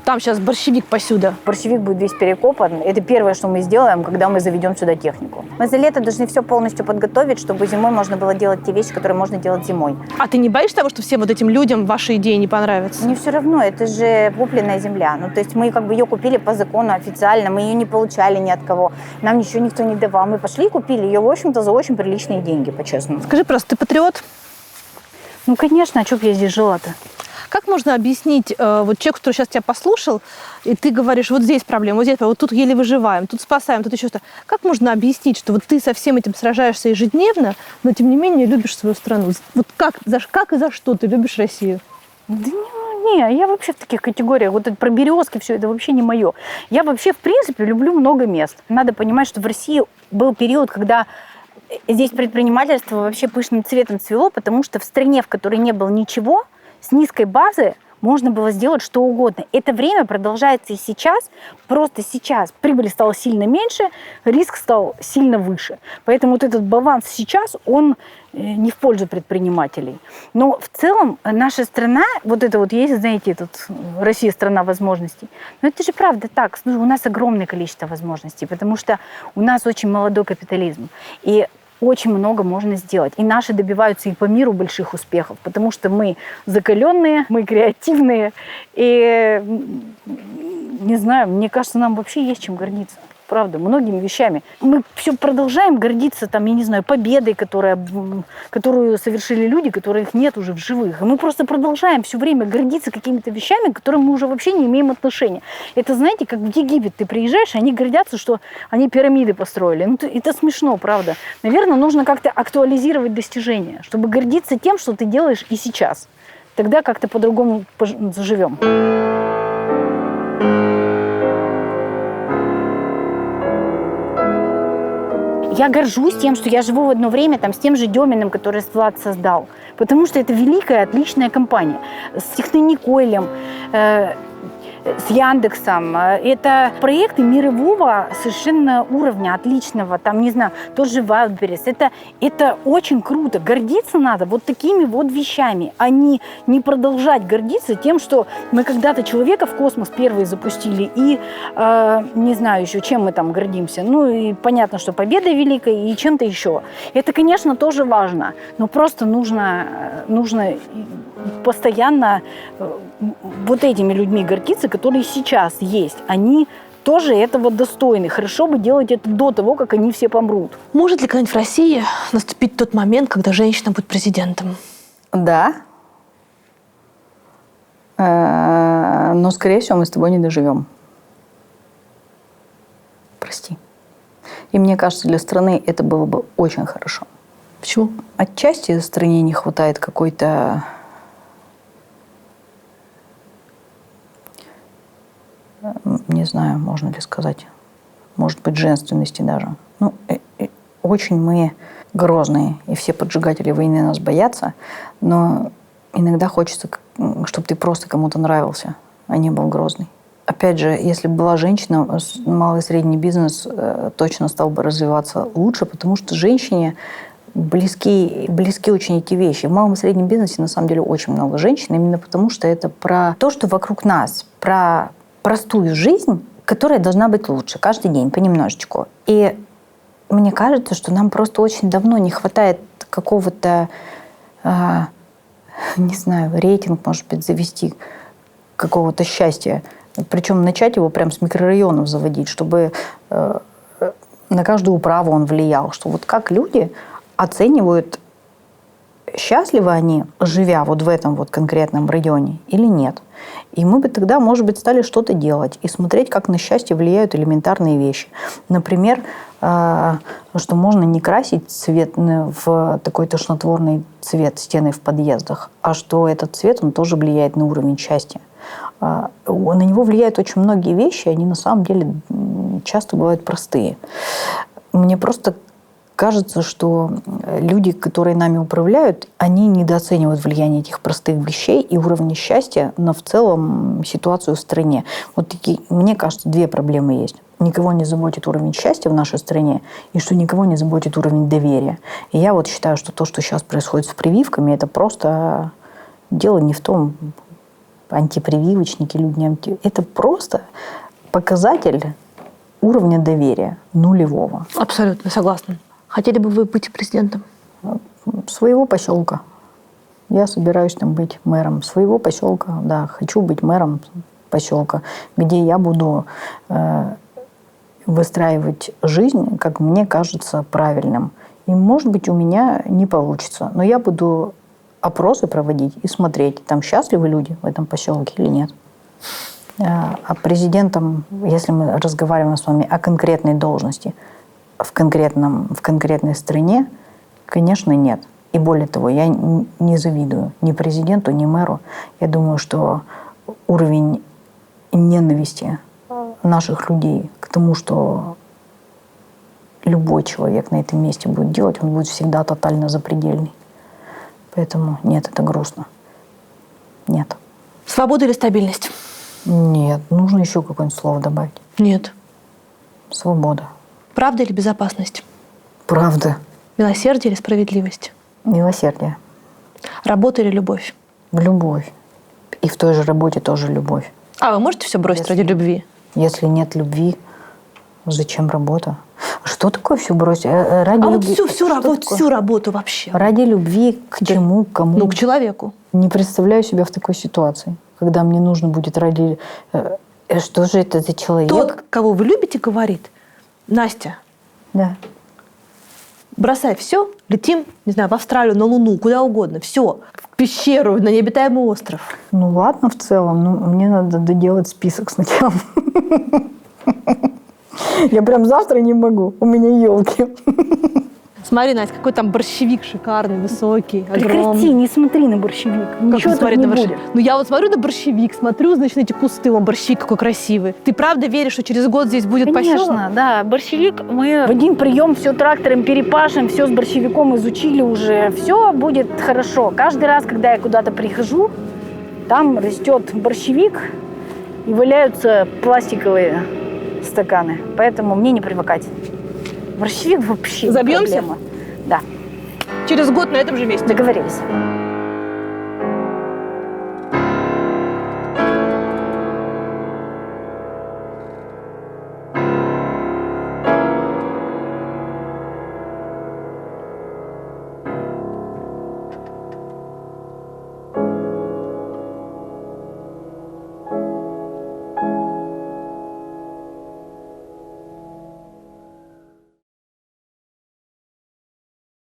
Там сейчас борщевик посюда. Борщевик будет весь перекопан. Это первое, что мы сделаем, когда мы заведем сюда технику. Мы за лето должны все полностью подготовить, чтобы зимой можно было делать те вещи, которые можно делать зимой. А ты не боишься того, что всем вот этим людям ваши идеи не понравятся? Мне все равно, это же купленная земля. То есть мы ее купили по закону официально, мы ее не получали ни от кого. Нам ничего никто не давал. Мы пошли и купили ее, в общем-то, за очень приличные деньги, по-честному. Скажи просто, ты патриот? Конечно, а что бы я здесь жила-то? Как можно объяснить вот человеку, который сейчас тебя послушал, и ты говоришь, вот здесь проблема, вот здесь проблема, вот тут еле выживаем, тут спасаем, тут еще что-то. Как можно объяснить, что вот ты со всем этим сражаешься ежедневно, но тем не менее любишь свою страну? Вот как и за что ты любишь Россию? Да не, я вообще в таких категориях. Вот это про березки, все это вообще не мое. Я вообще, в принципе, люблю много мест. Надо понимать, что в России был период, когда здесь предпринимательство вообще пышным цветом цвело, потому что в стране, в которой не было ничего, с низкой базы можно было сделать что угодно. Это время продолжается и сейчас. Просто сейчас прибыль стала сильно меньше, риск стал сильно выше. Поэтому вот этот баланс сейчас, он не в пользу предпринимателей. Но в целом наша страна, вот это вот есть, знаете, этот Россия страна возможностей. Но это же правда так. У нас огромное количество возможностей, потому что у нас очень молодой капитализм. И очень много можно сделать. И наши добиваются и по миру больших успехов, потому что мы закаленные, мы креативные. И, не знаю, мне кажется, нам вообще есть чем гордиться. Правда, многими вещами. Мы все продолжаем гордиться, там, я не знаю, победой, которую совершили люди, которых нет уже в живых. И мы просто продолжаем все время гордиться какими-то вещами, к которым мы уже вообще не имеем отношения. Это, знаете, как в Египет ты приезжаешь, они гордятся, что они пирамиды построили. Это смешно, правда. Наверное, нужно как-то актуализировать достижения, чтобы гордиться тем, что ты делаешь и сейчас. Тогда как-то по-другому заживем. Я горжусь тем, что я живу в одно время с тем же Деминым, который Влад создал. Потому что это великая, отличная компания. С Техноникойлем, с Яндексом. Это проекты мирового совершенно уровня, отличного. Там, не знаю, тот же Wildberries. Это очень круто. Гордиться надо вот такими вот вещами, а не продолжать гордиться тем, что мы когда-то человека в космос первые запустили. И, не знаю еще, чем мы там гордимся. И понятно, что победа великая и чем-то еще. Это, конечно, тоже важно. Но просто нужно постоянно вот этими людьми гордиться, которые сейчас есть. Они тоже этого достойны. Хорошо бы делать это до того, как они все помрут. Может ли когда-нибудь в России наступить тот момент, когда женщина будет президентом? Да. Но, скорее всего, мы с тобой не доживем. Прости. И мне кажется, для страны это было бы очень хорошо. Почему? Отчасти стране не хватает какой-то... Не знаю, можно ли сказать. Может быть, женственности даже. Очень мы грозные, и все поджигатели войны нас боятся, но иногда хочется, чтобы ты просто кому-то нравился, а не был грозный. Опять же, если бы была женщина, малый и средний бизнес точно стал бы развиваться лучше, потому что женщине близки очень эти вещи. В малом и среднем бизнесе на самом деле очень много женщин, именно потому что это про то, что вокруг нас, про простую жизнь, которая должна быть лучше каждый день, понемножечку. И мне кажется, что нам просто очень давно не хватает какого-то, не знаю, рейтинг, может быть, завести какого-то счастья. Причем начать его прям с микрорайонов заводить, чтобы на каждую управу он влиял. Что вот как люди оценивают, счастливы они, живя вот в этом вот конкретном районе или нет. И мы бы тогда, может быть, стали что-то делать и смотреть, как на счастье влияют элементарные вещи. Например, что можно не красить цвет в такой тошнотворный цвет стены в подъездах, а что этот цвет, он тоже влияет на уровень счастья. На него влияют очень многие вещи, они на самом деле часто бывают простые. Мне просто кажется, что люди, которые нами управляют, они недооценивают влияние этих простых вещей и уровня счастья на в целом ситуацию в стране. Вот такие, мне кажется, две проблемы есть. Никого не заботит уровень счастья в нашей стране, и что никого не заботит уровень доверия. И я вот считаю, что то, что сейчас происходит с прививками, это просто дело не в том, антипрививочники, люди, это просто показатель уровня доверия нулевого. Абсолютно согласна. Хотели бы вы быть президентом? Своего поселка. Я собираюсь там быть мэром своего поселка. Да, хочу быть мэром поселка, где я буду выстраивать жизнь, как мне кажется, правильным. И, может быть, у меня не получится, но я буду опросы проводить и смотреть, там счастливы люди в этом поселке или нет. А президентом, если мы разговариваем с вами о конкретной должности, в конкретной стране, конечно, нет. И более того, я не завидую ни президенту, ни мэру. Я думаю, что уровень ненависти наших людей к тому, что любой человек на этом месте будет делать, он будет всегда тотально запредельный. Поэтому нет, это грустно. Нет. Свобода или стабильность? Нет, нужно еще какое-нибудь слово добавить. Нет. Свобода. Правда или безопасность? Правда. Милосердие или справедливость? Милосердие. Работа или любовь? Любовь. И в той же работе тоже любовь. А вы можете все бросить ради любви? Если нет любви, зачем работа? Что такое все бросить? Ради любви. Вот всю работу вообще. Ради любви к чему, к кому? Ну, к человеку. Не представляю себя в такой ситуации, когда мне нужно будет ради... Что же это за человек? Тот, кого вы любите, говорит: Настя, Да. бросай все, летим, не знаю, в Австралию, на Луну, куда угодно, все, в пещеру, на необитаемый остров. Ну ладно в целом, но мне надо доделать список сначала. Я прям завтра не могу, у меня елки. Смотри, Настя, какой там борщевик шикарный, высокий, Прекрати, огромный. не смотри на борщевик. Как Ничего не тут смотреть не на будет. борщевик? Ну, я вот смотрю на борщевик, смотрю, значит, на эти кусты, он борщевик какой красивый. Ты правда веришь, что через год здесь будет поселок? Конечно, да. Борщевик мы в один прием все трактором перепашем, все с борщевиком изучили уже. Все будет хорошо. Каждый раз, когда я куда-то прихожу, там растет борщевик и валяются пластиковые стаканы. Поэтому мне не привыкать. Борщевик вообще не Забьемся? проблема. Да, Через год на этом же месте. договорились.